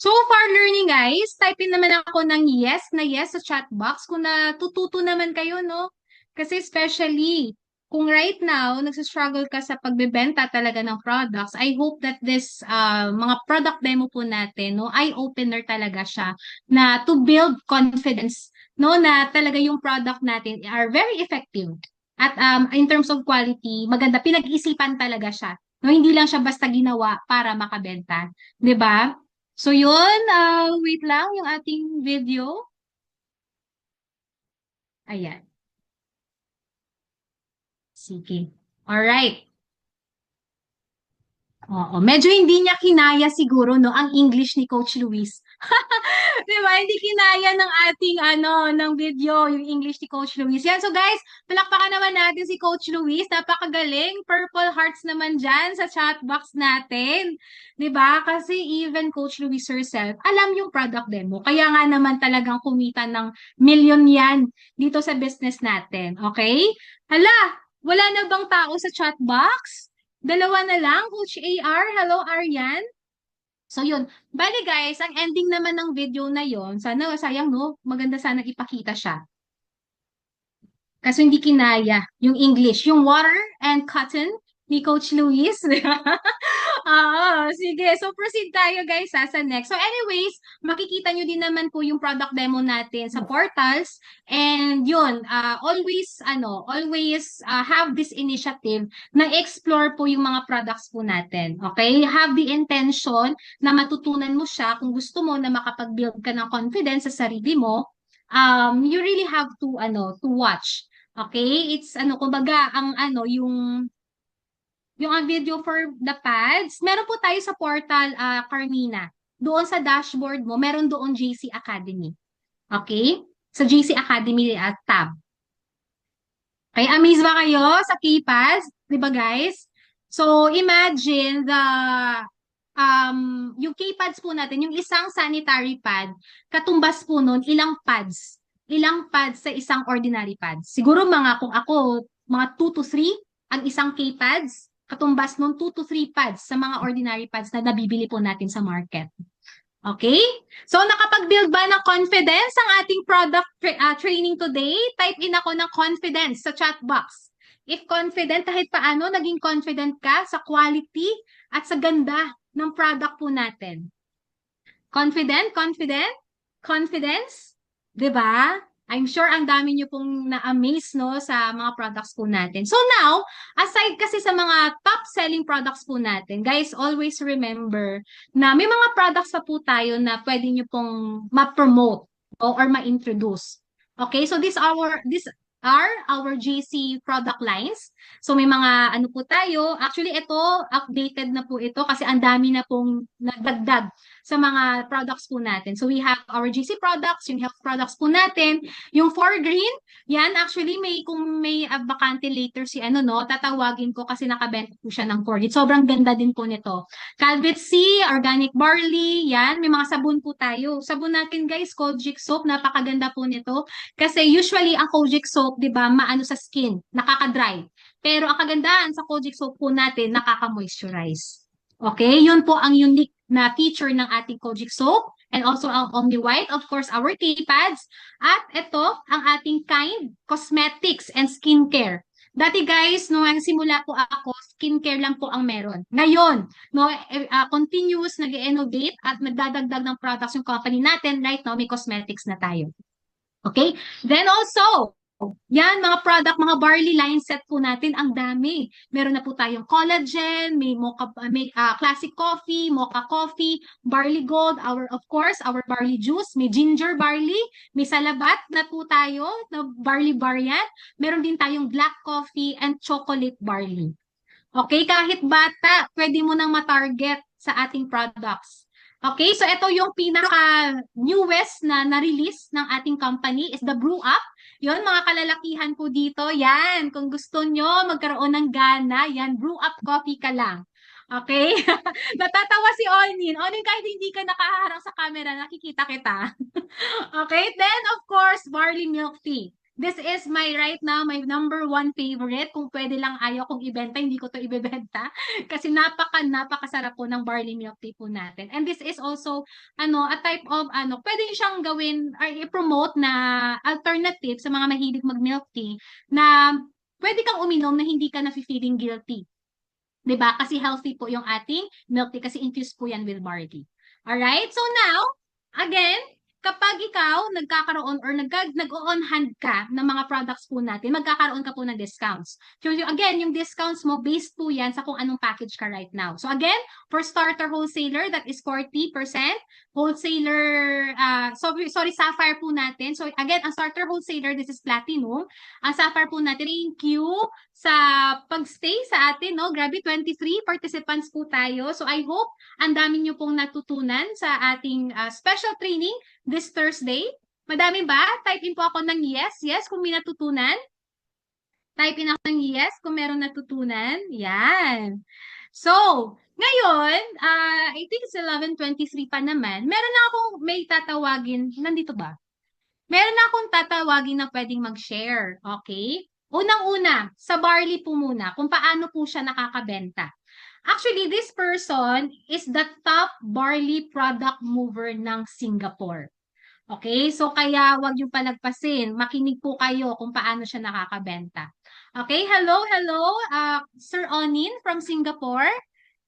So far learning guys, type in naman ako ng yes na yes sa chat box kung natututo naman kayo, no? Kasi especially, kung right now, nagsistruggle ka sa pagbebenta talaga ng products, I hope that this mga product demo po natin, no, eye-opener talaga siya na to build confidence, no, na talaga yung product natin are very effective. At in terms of quality, maganda, pinag-isipan talaga siya. No, hindi lang siya basta ginawa para makabenta. 'Di ba? So yun, wait lang yung ating video. Ayan. Sige. Alright. Oo, medyo hindi niya kinaya siguro no ang English ni Coach Luis. 'Di ba? Hindi kinaya ng ating ng video yung English ni Coach Luis. Yan. So guys, palakpakan naman natin si Coach Luis. Napakagaling. Purple hearts naman diyan sa chat box natin. 'Di ba? Kasi even Coach Luis herself, alam yung product demo. Kaya nga naman talagang kumita ng million yan dito sa business natin. Okay? Hala, wala na bang tao sa chat box? Dalawa na lang, Coach AR. Hello, Aryan. So, yun. Bali, guys, ang ending naman ng video na yon, sana, sayang, no? Maganda sana ipakita siya. Kasi hindi kinaya yung English. Yung water and cotton ni Coach Luis. Oo, sige. So, proceed tayo, guys, sa next. So, anyways, makikita nyo din naman po yung product demo natin sa portals. And yun, always have this initiative na explore po yung mga products po natin. Okay? Have the intention na matutunan mo siya kung gusto mo na makapag-build ka ng confidence sa sarili mo. You really have to watch. Okay? It's kumbaga yung ang video for the pads, meron po tayo sa portal, Carmina. Doon sa dashboard mo, meron doon JC Academy. Okay? Sa JC Academy tab. Okay, amaze ba kayo sa keypads? Di ba guys? So, imagine yung keypads po natin, yung isang sanitary pad, katumbas po nun, ilang pads? Ilang pads sa isang ordinary pad? Siguro kung ako, mga 2 to 3 ang isang keypads, katumbas nun 2 to 3 pads sa mga ordinary pads na nabibili po natin sa market. Okay? So, nakapag-build ba ng confidence ang ating product training today? Type in ako ng confidence sa chat box. If confident, kahit paano, naging confident ka sa quality at sa ganda ng product po natin. Confident? Confidence? Diba? I'm sure ang dami nyo pong na-amaze no, sa mga products po natin. So now, aside kasi sa mga top-selling products po natin, guys, always remember na may mga products pa po tayo na pwede nyo pong ma-promote or ma-introduce. Okay, so these are our JC product lines. So may mga po tayo, actually ito, updated na po ito kasi ang dami na pong nagdagdag sa mga products po natin. So we have our GC products, yung health products po natin, yung Forgreen, yan actually kung may bakante later si tatawagin ko kasi nakabenta po siya ng Forgreen. Sobrang ganda din po nito. Calvet C, organic barley, yan, may mga sabon po tayo. Sabon natin guys, Kojic soap, napakaganda po nito. Kasi usually ang Kojic soap, 'di ba, maano sa skin, nakaka-dry. Pero ang kagandahan sa Kojic soap po natin, nakaka-moisturize. Okay, yun po ang unique na feature ng ating Kojic soap and also ang Omni White, of course, our K-pads. At ito, ang ating Kind Cosmetics and Skincare. Dati guys, nung simula po ako, skincare lang po ang meron. Ngayon, continuous nag-innovate at nagdadagdag ng products yung company natin. Right now, may cosmetics na tayo. Okay? Then also, yan, mga product, mga barley line set po natin, ang dami. Meron na po tayong collagen, may classic coffee, mocha coffee, barley gold, of course, our barley juice, may ginger barley, may salabat na po tayo, na barley bar yan. Meron din tayong black coffee and chocolate barley. Okay, kahit bata, pwede mo nang matarget sa ating products. Okay, so ito yung pinaka-newest na na-release ng ating company is the Brew Up. Yun, mga kalalakihan po dito. Yan, kung gusto nyo magkaroon ng gana, yan, Brew Up coffee ka lang. Okay? Natatawa si Onin. Onin, kahit hindi ka nakaharang sa camera, nakikita kita. Okay, then of course, barley milk tea. This is right now, my number one favorite. Kung pwede lang ayaw kong ibenta, hindi ko to ibebenta. Kasi napakasarap po ng barley milk tea po natin. And this is also, a type of, pwede siyang gawin or i-promote na alternative sa mga mahilig mag-milk tea na pwede kang uminom na hindi ka na-feeling guilty. 'Di ba? Kasi healthy po yung ating milk tea kasi infused po yan with barley. Alright? So now, again, kapag ikaw nagkakaroon or nag-on hand ka ng mga products po natin, magkakaroon ka po ng discounts. So again, yung discounts mo, based po yan sa kung anong package ka right now. So again, for starter wholesaler, that is 40%. Wholesaler, Sapphire po natin. So again, ang starter wholesaler, this is Platinum. Ang Sapphire po natin, thank you sa pagstay sa atin, no? Grabe, 23 participants po tayo. So I hope ang dami nyo pong natutunan sa ating special training this Thursday. Madami ba? Type in po ako ng yes kung may natutunan. Type in ako ng yes kung meron natutunan. Yan. So, ngayon, I think it's 11:23 pa naman. Meron na akong may tatawagin. Nandito ba? Meron na akong tatawagin na pwedeng mag-share. Okay? Unang-una, sa barley po muna, kung paano po siya nakakabenta. Actually, this person is the top barley product mover ng Singapore. Okay? So, kaya wag yung palagpasin. Makinig po kayo kung paano siya nakakabenta. Okay? Hello. Sir Onin from Singapore.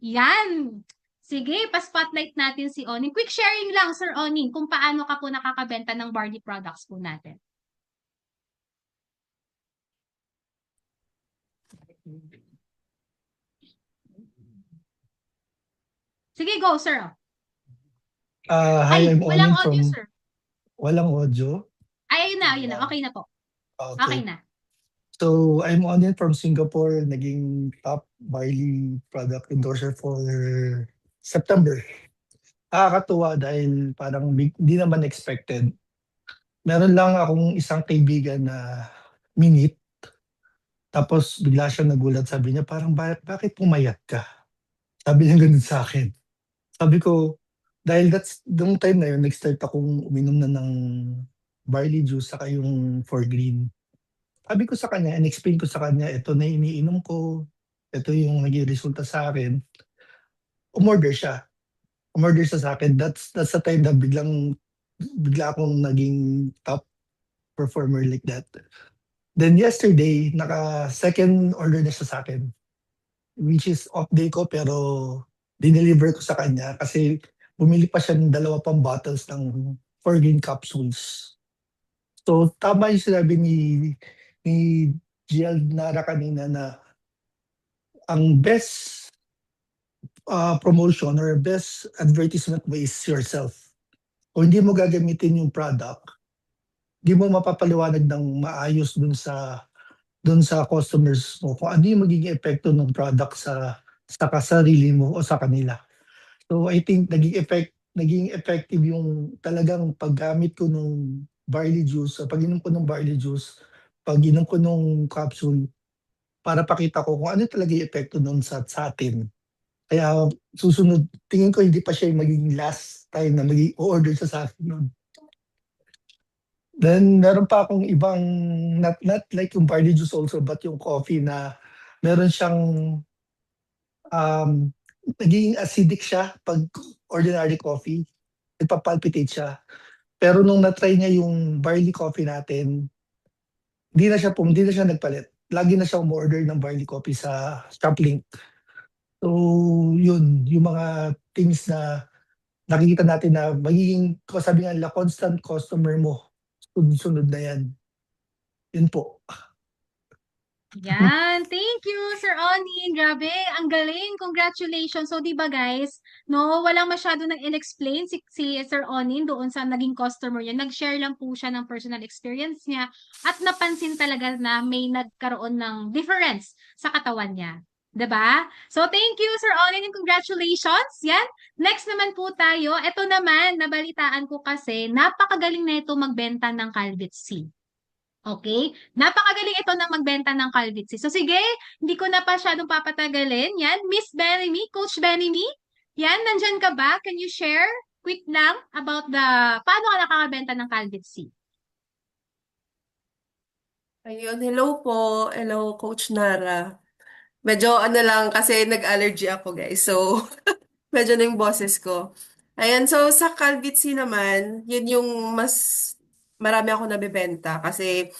Yan. Sige, pa-spotlight natin si Onin. Quick sharing lang, Sir Onin, kung paano ka po nakakabenta ng barley products po natin. Sige, go, sir. Hi, I'm Walang Onin audio, from... sir. Walang audio? Ay, ayun na. Okay na po. Okay na. So, I'm Onin from Singapore, naging top barley product endorser for September. Nakakatuwa dahil parang hindi naman expected. Meron lang akong isang kaibigan na minute. Tapos bigla siya nagulat, sabi niya, parang bakit pumayat ka? Sabi niya ganun sa akin. Sabi ko, dahil noong time na yun, nag-start akong uminom na ng barley juice saka yung Forgreen. Sabi ko sa kanya, and-explain ko sa kanya, ito na iniinom ko, ito yung naging resulta sa akin. Umorder siya sa akin. That's the time na bigla akong naging top performer like that. Then yesterday, second order na siya sa akin. Which is off day ko pero dineliver ko sa kanya kasi bumili pa siya ng 2 pang bottles ng Forgreen capsules. So tama yung sinabi ni GL Nara kanina na ang best promotion or best advertisement way is yourself. Kung hindi mo gagamitin yung product, hindi mo mapapaliwanag ng maayos dun sa customers mo kung ano yung magiging epekto ng product sa sarili mo o sa kanila. So I think naging naging effective yung talagang paggamit ko nung barley juice, pag-inom ko ng barley juice, pag-inom ko nung capsule, para pakita ko kung ano talaga yung epekto nun sa atin. Kaya susunod, tingin ko hindi pa siya yung magiging last time na mag-order siya sa akin nun. Then meron pa akong ibang, not like yung barley juice also, but yung coffee na meron siyang naging acidic siya pag ordinary coffee. Nagpa-palpitate siya. Pero nung na-try niya yung barley coffee natin, hindi na siya nagpalit. Lagi na siya umorder ng barley coffee sa Shoplink. So, yun, yung mga things na nakikita natin na magiging, sabi nga nila, constant customer mo. Sunod-sunod na yan. Yun po. Yan. Thank you, Sir Onin. Grabe, ang galing. Congratulations. So, di ba guys, no, walang masyado nang in-explain si Sir Onin doon sa naging customer niya. Nag-share lang po siya ng personal experience niya at napansin talaga na may nagkaroon ng difference sa katawan niya. 'Di ba? So, thank you, Sir Onin, and congratulations. Yan. Next naman po tayo. Ito naman, nabalitaan ko kasi, napakagaling na ito magbenta ng Calvet C. Okay? Napakagaling ito ng magbenta ng Calvitsi. So sige, hindi ko na pasyadong papatagalin. Yan, Miss Benemy, Coach Benemy. Yan, nandyan ka ba? Can you share quick lang about paano ka nakakabenta ng Calvitsi? Ayun, hello po. Hello, Coach Nara. Medyo ano lang kasi nag-allergy ako, guys. So, medyo na yung boses ko. Ayan, so sa Calvitsi naman, yun yung mas marami ako nabibenta kasi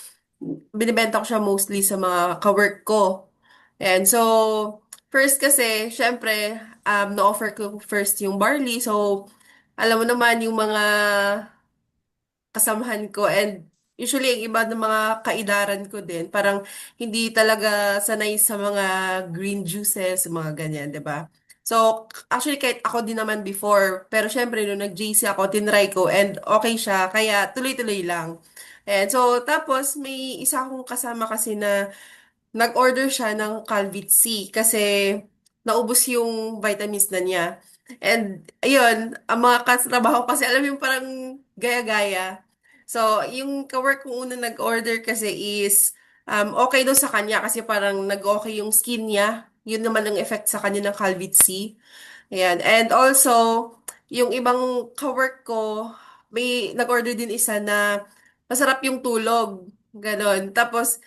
binibenta ko siya mostly sa mga ka-work ko. Ayan, so first kasi, syempre, na-offer ko first yung barley. So, alam mo naman yung mga kasamahan ko and usually ang iba ng mga kaidaran ko din parang hindi talaga sanay sa mga green juices, mga ganyan, 'di ba? So, actually kahit ako din naman before, pero syempre nung nag-JC ako, tinry ko and okay siya, kaya tuloy-tuloy lang. And so, tapos may isa akong kasama kasi na nag-order siya ng Calvit C kasi naubos yung vitamins na niya. And ayun, ang mga katrabaho kasi alam mo yung parang gaya-gaya. So, yung kawork ko una nag-order kasi is okay daw sa kanya kasi parang nag-okay yung skin niya. Yun naman ang effect sa kanya ng Calvit C. Ayan. And also, yung ibang kawork ko, may nag-order din isa na masarap yung tulog. Ganon. Tapos,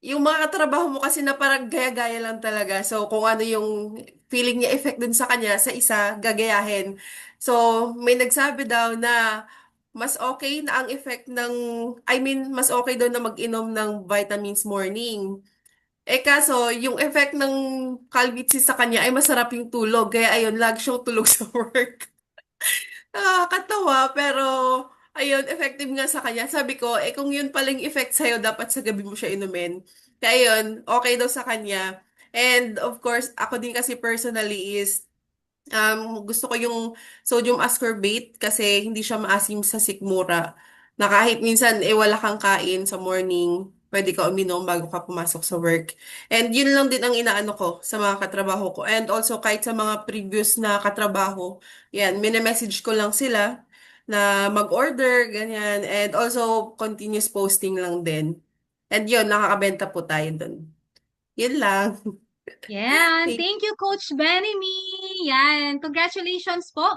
yung mga katrabaho mo kasi na parang gaya-gaya lang talaga. So, kung ano yung feeling niya effect dun sa kanya, sa isa, gagayahin. So, may nagsabi daw na mas okay na ang effect mas okay daw na mag-inom ng vitamins morning. Eh kaso, yung effect ng Calvitsi sa kanya ay masarap yung tulog. Kaya ayun, lagi siyang tulog sa work. Nakakatawa, pero ayun, effective nga sa kanya. Sabi ko, kung yun palang effect sa'yo, dapat sa gabi mo siya inumin. Kaya yun, okay daw sa kanya. And of course, ako din kasi personally is gusto ko yung sodium ascorbate kasi hindi siya maasim sa sikmura. Na kahit minsan wala kang kain sa morning, pwede ka uminom bago ka pumasok sa work. And yun lang din ang inaano ko sa mga katrabaho ko. And also kahit sa mga previous na katrabaho, yan, message ko lang sila na mag-order, ganyan. And also continuous posting lang din. And yun, nakakabenta po tayo dun. Yun lang. Yan. Thank you, Coach Benemy. Yan. Congratulations po.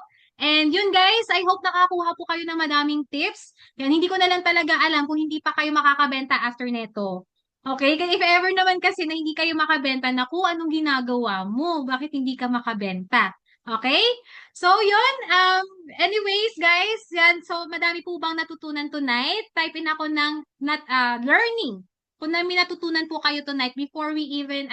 And yun guys, I hope nakakuha po kayo ng madaming tips. Yan, hindi ko na lang talaga alam kung hindi pa kayo makakabenta after neto. Okay? Kaya if ever naman kasi na hindi kayo makabenta, naku, anong ginagawa mo? Bakit hindi ka makabenta? Okay? So, yun. Anyways, guys, yan. So, madami po bang natutunan tonight? Type in ako ng learning. Kung may natutunan po kayo tonight before we even,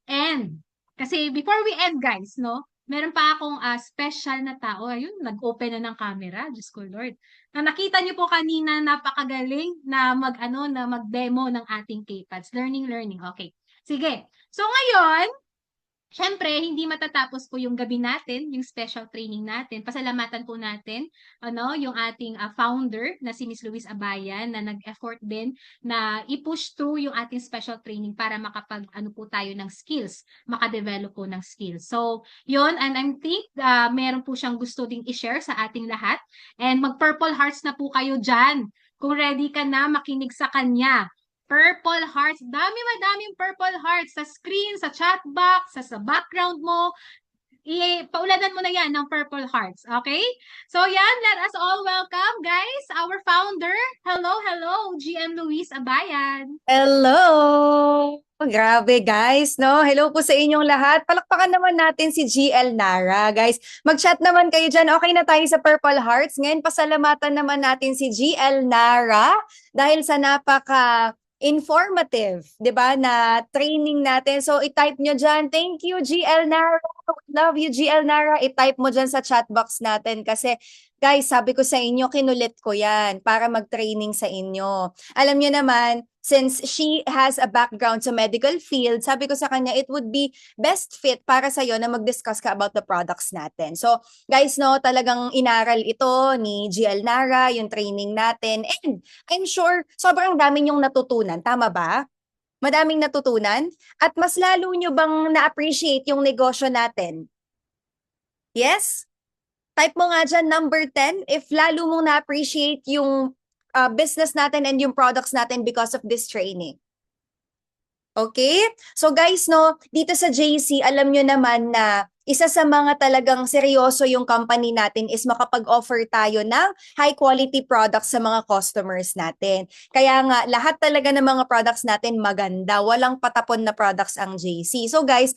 end. Kasi before we end, guys, no? Meron pa akong special na tao. Ayun, nag-open na ng camera. Diyos ko, Lord. Na nakita niyo po kanina, napakagaling na mag-demo ng ating K-Pads. Learning. Okay. Sige. So, ngayon, Siyempre, hindi matatapos po yung gabi natin, yung special training natin. Pasalamatan po natin yung ating founder na si Miss Luis Abayan na nag-effort din na i-push through yung ating special training para makapag po tayo ng skills, makadevelop po ng skills. So, yun, and I think meron po siyang gusto ding i-share sa ating lahat. And mag-purple hearts na po kayo dyan kung ready ka na makinig sa kanya. Purple hearts. Madaming purple hearts sa screen, sa chat box, sa background mo. Paulanan mo na yan ng purple hearts. Okay? So yan, let us all welcome, guys, our founder. Hello, GM Luis Abayan. Hello! Grabe guys, no? Hello po sa inyong lahat. Palakpakan naman natin si GL Nara. Guys, mag-chat naman kayo dyan. Okay na tayo sa Purple Hearts. Ngayon, pasalamatan naman natin si GL Nara dahil sa informative, 'di ba, na training natin. So i-type nyo diyan. Thank you GL Nara. Love you GL Nara. I-type mo diyan sa chat box natin kasi guys, sabi ko sa inyo, kinulit ko 'yan para mag-training sa inyo. Alam niyo naman, since she has a background sa medical field, sabi ko sa kanya it would be best fit para sa iyo na mag-discuss ka about the products natin. So, guys, no, talagang inaral ito ni GL Nara, yung training natin. And I'm sure sobrang dami niyong natutunan. Tama ba? Madaming natutunan? At mas lalo nyo bang na-appreciate yung negosyo natin? Yes? Type mo nga dyan, number 10, if lalo mong na-appreciate yung business natin and yung products natin because of this training. Okay? So guys, no, dito sa JC, alam nyo naman na isa sa mga talagang seryoso yung company natin is makapag-offer tayo ng high quality products sa mga customers natin. Kaya nga, lahat talaga ng mga products natin maganda. Walang patapon na products ang JC. So guys,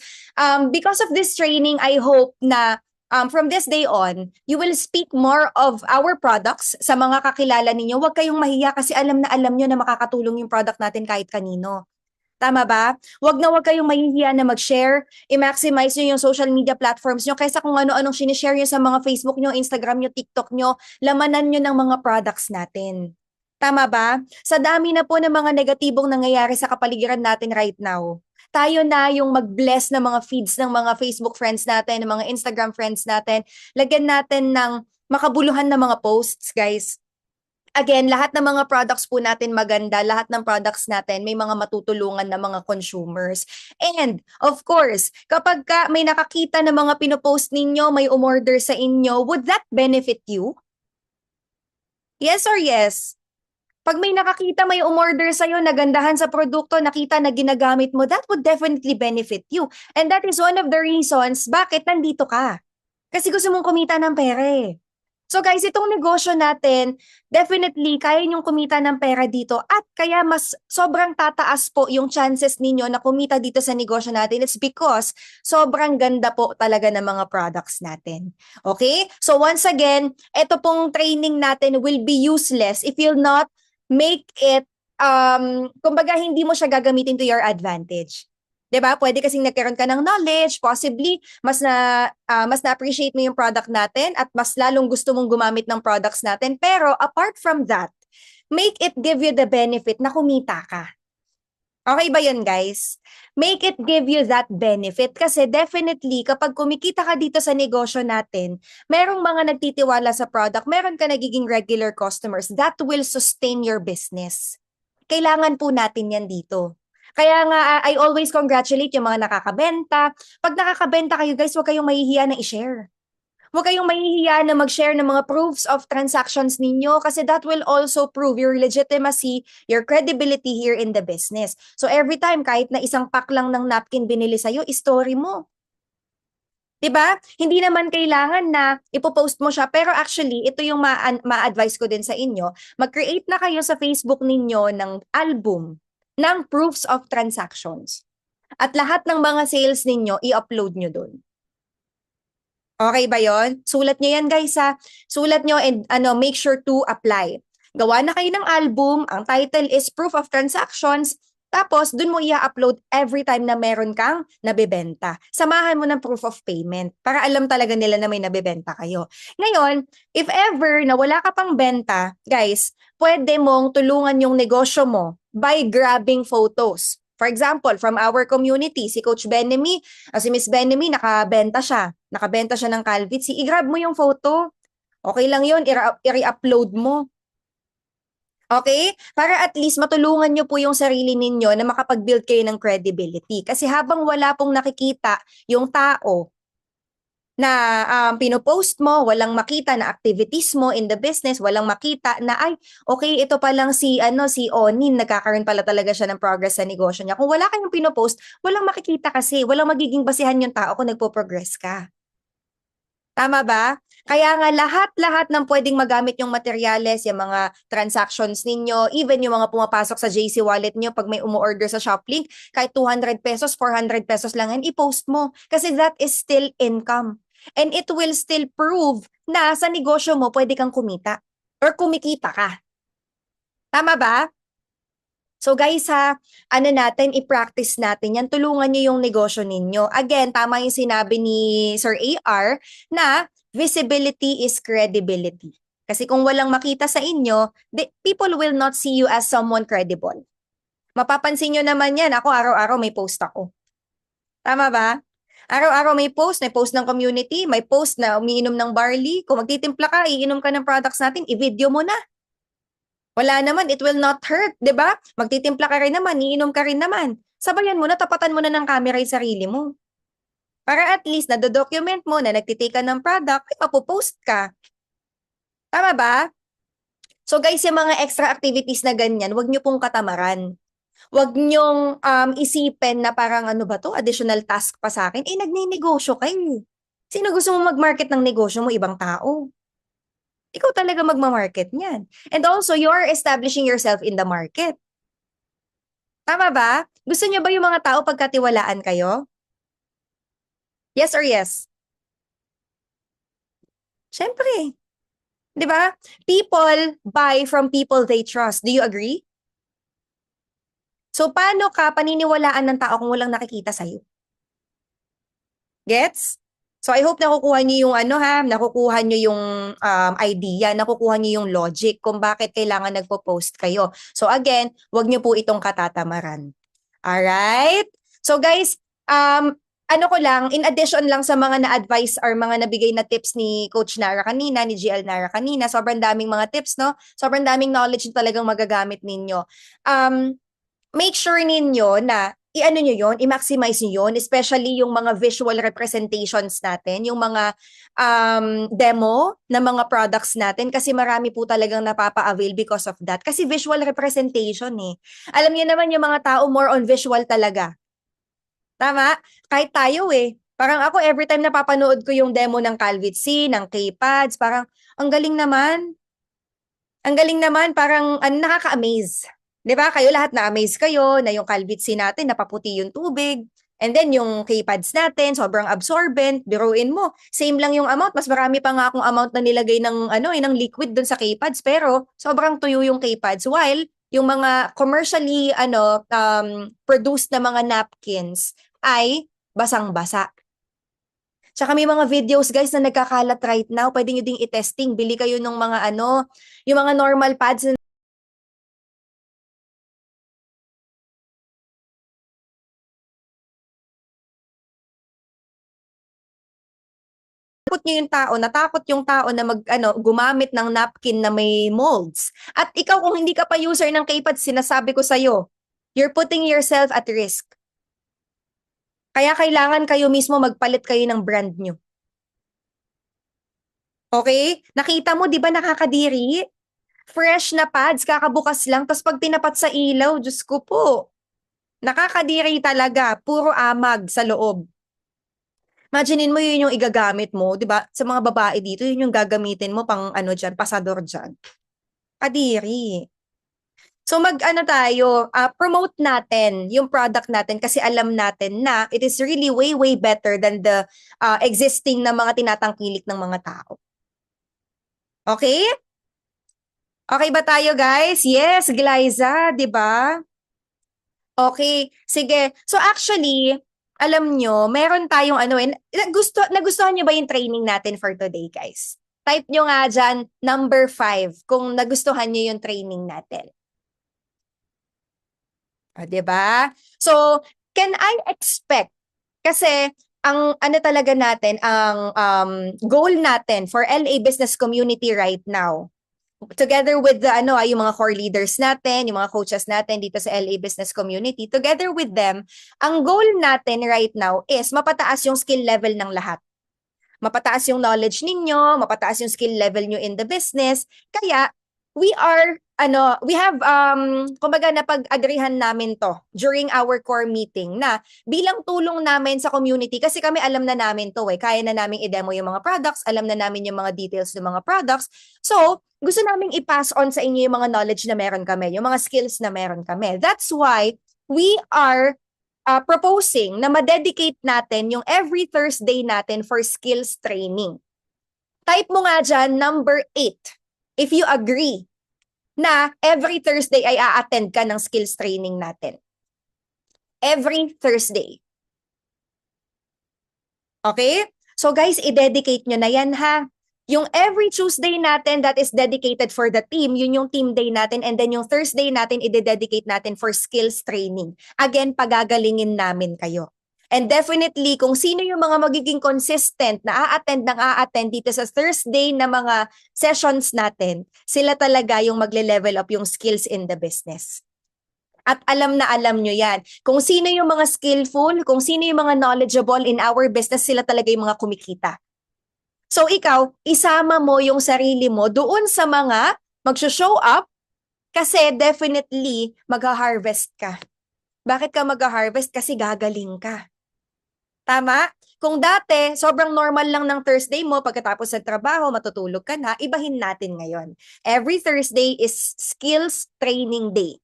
because of this training, I hope na from this day on, you will speak more of our products sa mga kakilala ninyo. Huwag kayong mahiya kasi alam nyo na makakatulong yung product natin kahit kanino. Tama ba? Huwag kayong mahihiya na mag-share. I-maximize nyo yung social media platforms nyo kaysa kung ano-anong sinishare nyo sa mga Facebook nyo, Instagram nyo, TikTok nyo, lamanan nyo ng mga products natin. Tama ba? Sa dami na po ng mga negatibong nangyayari sa kapaligiran natin right now, tayo na yung mag-bless ng mga feeds ng mga Facebook friends natin, ng mga Instagram friends natin. Lagyan natin ng makabuluhan na mga posts, guys. Again, lahat ng mga products po natin maganda, lahat ng products natin may mga matutulungan na mga consumers. And, of course, kapag may nakakita na mga pinopost ninyo, may umorder sa inyo, would that benefit you? Yes or yes? Pag may nakakita, may umorder sa'yo, nagandahan sa produkto, nakita na ginagamit mo, that would definitely benefit you. And that is one of the reasons bakit nandito ka. Kasi gusto mong kumita ng pera eh. So guys, itong negosyo natin, definitely kaya niyong kumita ng pera dito at kaya mas sobrang tataas po yung chances ninyo na kumita dito sa negosyo natin. It's because sobrang ganda po talaga ng mga products natin. Okay? So once again, ito pong training natin will be useless if you'll not make it, kumbaga hindi mo siya gagamitin to your advantage. 'Di ba? Pwede kasing nagkaroon ka ng knowledge, possibly mas na-appreciate mo yung product natin at mas lalong gusto mong gumamit ng products natin. Pero apart from that, make it give you the benefit na kumita ka. Okay ba yun, guys? Make it give you that benefit kasi definitely kapag kumikita ka dito sa negosyo natin, merong mga nagtitiwala sa product, meron ka nagiging regular customers, that will sustain your business. Kailangan po natin yan dito. Kaya nga, I always congratulate yung mga nakakabenta. Pag nakakabenta kayo, guys, huwag kayong mahihiya na i-share. Huwag kayong mahihiya na mag-share ng mga proofs of transactions ninyo kasi that will also prove your legitimacy, your credibility here in the business. So every time, kahit na isang pack lang ng napkin binili sa'yo, story mo. Diba? Hindi naman kailangan na ipopost mo siya. Pero actually, ito yung ma-advise ko din sa inyo. Mag-create na kayo sa Facebook ninyo ng album ng proofs of transactions. At lahat ng mga sales ninyo, i-upload nyo dun. Okay ba yon? Sulat nyo yan, guys, ha? Sulat nyo and make sure to apply. Gawa na kayo ng album, ang title is Proof of Transactions, tapos dun mo i-upload every time na meron kang nabebenta. Samahan mo ng proof of payment para alam talaga nila na may nabebenta kayo. Ngayon, if ever na wala ka pang benta, guys, pwede mong tulungan yung negosyo mo by grabbing photos For example, from our community, si Coach Benemy, si Miss Benemy, nakabenta siya. Nakabenta siya ng Calvits. I-grab mo yung photo. Okay lang yun, i-re-upload mo. Okay? Para at least matulungan nyo po yung sarili ninyo na makapag-build kayo ng credibility. Kasi habang wala pong nakikita yung tao na pinopost mo, walang makita na activities mo in the business, walang makita na ay, okay, ito pa lang si Onin, nagkakaroon pala talaga siya ng progress sa negosyo niya. Kung wala kayong pinopost, walang makikita kasi, walang magiging basihan yung tao kung nagpo-progress ka. Tama ba? Kaya nga lahat ng pwedeng magamit yung materyales, yung mga transactions ninyo, even yung mga pumapasok sa JC wallet nyo pag may umu-order sa Shoplink, kahit 200 pesos, 400 pesos lang yan, i-post mo. Kasi that is still income. And it will still prove na sa negosyo mo pwede kang kumita or kumikita ka. Tama ba? So guys i-practice natin yan. Tulungan nyo yung negosyo ninyo. Again, tama yung sinabi ni Sir AR na visibility is credibility. Kasi kung walang makita sa inyo, people will not see you as someone credible. Mapapansin nyo naman yan, ako araw-araw may post ako. Tama ba? Araw-araw may post ng community, may post na umiinom ng barley. Kung magtitimpla ka, iinom ka ng products natin, i-video mo na. Wala naman, it will not hurt, 'di ba? Magtitimpla ka rin naman, iinom ka rin naman. Sabayan mo na, tapatan mo na ng camera yung sarili mo. Para at least nado-document mo na nagtitake ka ng product, ay mapopost ka. Tama ba? So guys, yung mga extra activities na ganyan, wag nyo pong katamaran. Wag nyong isipin na parang ano ba to, additional task pa sa akin. Nagninegosyo kayo. Sino gusto mo mag-market ng negosyo mo? Ibang tao. Ikaw talaga magma-market niyan. And also, you're establishing yourself in the market. Tama ba? Gusto niyo ba yung mga tao pagkatiwalaan kayo? Yes or yes? Siyempre. 'Di ba? People buy from people they trust. Do you agree? So, paano ka paniniwalaan ng tao kung walang nakikita sa'yo? Gets? So, I hope nakukuha niyo yung nakukuha niyo yung idea, nakukuha niyo yung logic kung bakit kailangan nagpo-post kayo. So, again, wag niyo po itong katatamaran. Alright? So, guys, in addition lang sa mga na-advise or mga nabigay na tips ni Coach Nara kanina, ni GL Nara kanina, sobrang daming mga tips, no? Sobrang daming knowledge na talagang magagamit ninyo. Make sure ninyo na i-maximize nyo yun, especially yung mga visual representations natin, yung mga demo na mga products natin, kasi marami po talagang napapa-avail because of that. Kasi visual representation Alam niyo naman yung mga tao more on visual talaga. Tama? Kahit tayo Parang ako every time napapanood ko yung demo ng Calvit C, ng K-Pads, parang ang galing naman. Ang galing naman, parang nakaka-amaze. 'Di ba? Kayo lahat na-amaze kayo na yung Calvit C natin napaputi yung tubig. And then yung K-Pads natin, sobrang absorbent. Biruin mo, same lang yung amount, mas marami pa nga akong amount na nilagay ng ng liquid doon sa K-Pads, pero sobrang tuyo yung K-Pads, while yung mga commercially produced na mga napkins ay basang-basa. Tsaka may mga videos guys na nagkakalat right now, pwede nyo ding i-testing. Bili kayo ng mga yung mga normal pads na natakot yung tao na gumamit ng napkin na may molds. At ikaw, kung hindi ka pa user ng K-Pads, sinasabi ko sa'yo, you're putting yourself at risk. Kaya kailangan kayo mismo magpalit kayo ng brand nyo. Okay? Nakita mo, di ba nakakadiri? Fresh na pads, kakabukas lang, tapos pag tinapat sa ilaw, Diyos ko po, nakakadiri talaga, puro amag sa loob. Imaginein mo yun yung igagamit mo, di ba? Sa mga babae dito, yun yung gagamitin mo pang pasador dyan. Kadiri. So promote natin yung product natin kasi alam natin na it is really way, way better than the existing na mga tinatangkilik ng mga tao. Okay? Okay ba tayo guys? Yes, Glyza, di ba? Okay, sige. So actually, alam nyo, meron tayong nagustuhan nyo ba yung training natin for today, guys? Type nyo nga dyan, number 5, kung nagustuhan nyo yung training natin. 'Di ba? So, can I expect kasi ang ano talaga natin, ang goal natin for LA business community right now, together with the yung mga core leaders natin, yung mga coaches natin dito sa LA business community, together with them, ang goal natin right now is mapataas yung skill level ng lahat. Mapataas yung knowledge ninyo, mapataas yung skill level nyo in the business. Kaya, we have, kumbaga napag-agreehan namin to during our core meeting na bilang tulong namin sa community, kasi kami alam na namin to kaya na namin i-demo yung mga products, alam na namin yung mga details ng mga products. So, gusto naming i-pass on sa inyo yung mga knowledge na meron kami, yung mga skills na meron kami. That's why we are proposing na ma-dedicate natin yung every Thursday natin for skills training. Type mo nga dyan, number 8, if you agree na every Thursday ay a-attend ka ng skills training natin. Every Thursday. Okay? So guys, i-dedicate nyo na yan ha. Yung every Tuesday natin that is dedicated for the team, yun yung team day natin, and then yung Thursday natin, i-dedicate natin for skills training. Again, pagagalingin namin kayo. And definitely, kung sino yung mga magiging consistent na a-attend dito sa Thursday na mga sessions natin, sila talaga yung magle-level up yung skills in the business. At alam na alam nyo yan. Kung sino yung mga skillful, kung sino yung mga knowledgeable in our business, sila talaga yung mga kumikita. So ikaw, isama mo yung sarili mo doon sa mga mag-show up kasi definitely mag-harvest ka. Bakit ka mag-harvest? Kasi gagaling ka. Tama? Kung dati, sobrang normal lang ng Thursday mo, pagkatapos sa trabaho, matutulog ka na, ibahin natin ngayon. Every Thursday is skills training day.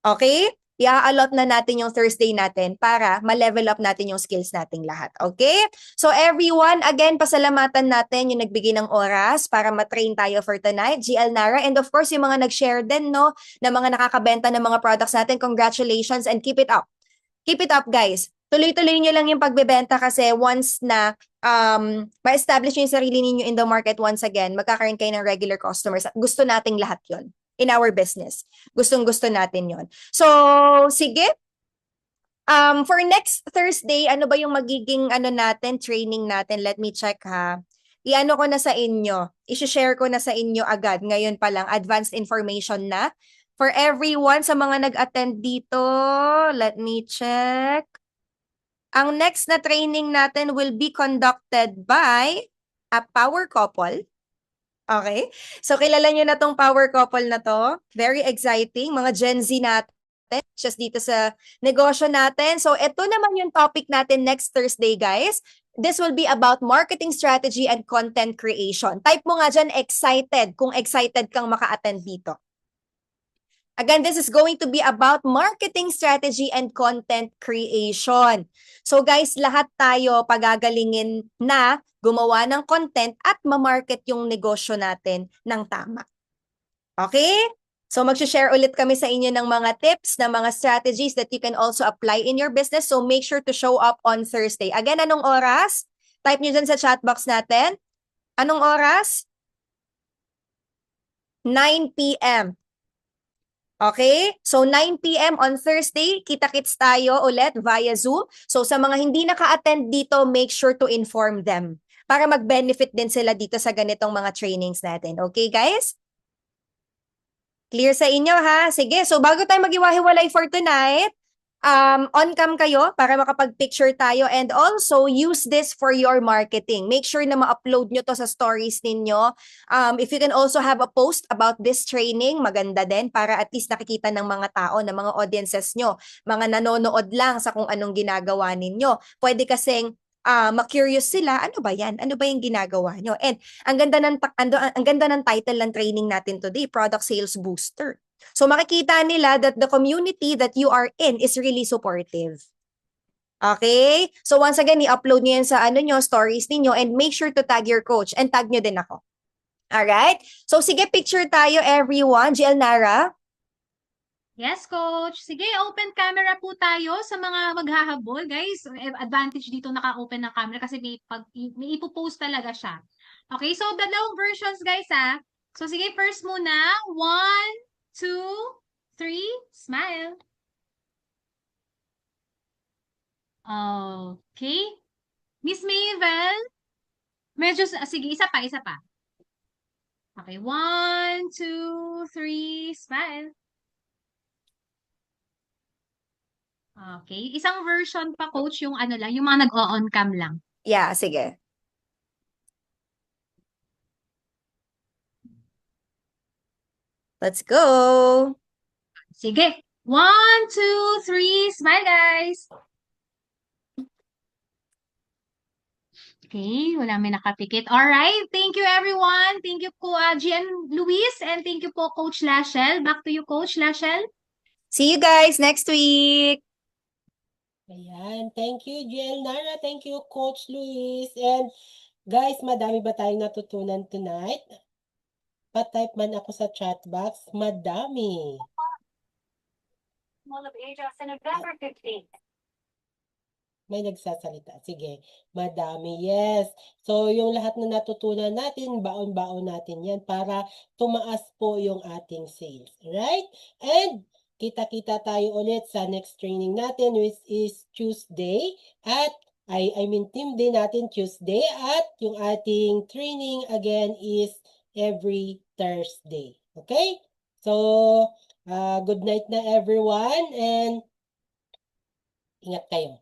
Okay? I-allot na natin yung Thursday natin para ma-level up natin yung skills nating lahat. Okay? So everyone, again, pasalamatan natin yung nagbigay ng oras para matrain tayo for tonight. GL Nara, and of course, yung mga nag-share din, no, na mga nakakabenta ng mga products natin. Congratulations and keep it up. Keep it up, guys. Tuloy-tuloy nyo lang yung pagbebenta kasi once na ma-establish nyo yung sarili ninyo in the market once again, magkakaroon kayo ng regular customers. At gusto nating lahat yon in our business. Gustong-gusto natin yon. So, sige. For next Thursday, ano ba yung magiging natin, training natin? Let me check ha. I-ano ko na sa inyo. I-share ko na sa inyo agad. Ngayon pa lang, advanced information na. For everyone, sa mga nag-attend dito, let me check. Ang next na training natin will be conducted by a power couple. Okay? So, kilala nyo na tong power couple na to. Very exciting. Mga Gen Z natin, just dito sa negosyo natin. So, ito naman yung topic natin next Thursday, guys. This will be about marketing strategy and content creation. Type mo nga dyan, excited, kung excited kang maka-attend dito. Again, this is going to be about marketing strategy and content creation. So guys, lahat tayo pagagalingin na gumawa ng content at ma-market yung negosyo natin ng tama. Okay? So mag-share ulit kami sa inyo ng mga tips, ng mga strategies that you can also apply in your business. So make sure to show up on Thursday. Again, anong oras? Type nyo dyan sa chat box natin. Anong oras? 9 p.m. Okay? So 9 p.m. on Thursday, kita-kits tayo ulit via Zoom. So sa mga hindi naka-attend dito, make sure to inform them para mag-benefit din sila dito sa ganitong mga trainings natin. Okay, guys? Clear sa inyo, ha? Sige, so bago tayo mag-iwahiwalay for tonight, on-cam kayo para makapag-picture tayo, and also use this for your marketing. Make sure na ma-upload nyo to sa stories ninyo. If you can also have a post about this training, maganda din para at least nakikita ng mga tao, ng mga audiences nyo, mga nanonood lang sa kung anong ginagawa ninyo. Pwede kasing ma-curious sila, ano ba yan? Ano ba yung ginagawa nyo? And ang ganda ng title ng training natin today, Product Sales Booster. So makikita nila that the community that you are in is really supportive. Okay? So once again, i-upload niyo yan sa stories niyo, and make sure to tag your coach and tag niyo din ako. Alright? So sige, picture tayo everyone. GL Nara? Yes, coach. Sige, open camera po tayo sa mga maghahabol. Guys, advantage dito naka-open ng camera kasi may ipopost talaga siya. Okay, so dalawang versions, guys, ha. So sige, first muna. 1, 2, 3, smile. Okay. Miss Mavel? Medyo, sige, isa pa, isa pa. Okay, 1, 2, 3, smile. Okay, isang version pa, coach, yung ano lang, yung mga nag-on cam lang. Yeah, sige. Let's go! Sige. 1, 2, 3, smile, guys. Okay, wala may nakapikit. Alright, thank you everyone. Thank you po, Gian Luis, and thank you po, Coach Lashel. Back to you, Coach Lashel. See you guys next week! Ayan. Thank you, Jiel Nara. Thank you, Coach Luis. And guys, madami ba tayong natutunan tonight? Pa-type man ako sa chat box. Madami. May nagsasalita. Sige. Madami. Yes. So, yung lahat na natutunan natin, baon-baon natin yan para tumaas po yung ating sales. Right? And kita-kita tayo ulit sa next training natin, which is Tuesday. At I mean team day natin Tuesday. At yung ating training again is every Thursday. Okay? So, good night na everyone and ingat kayo.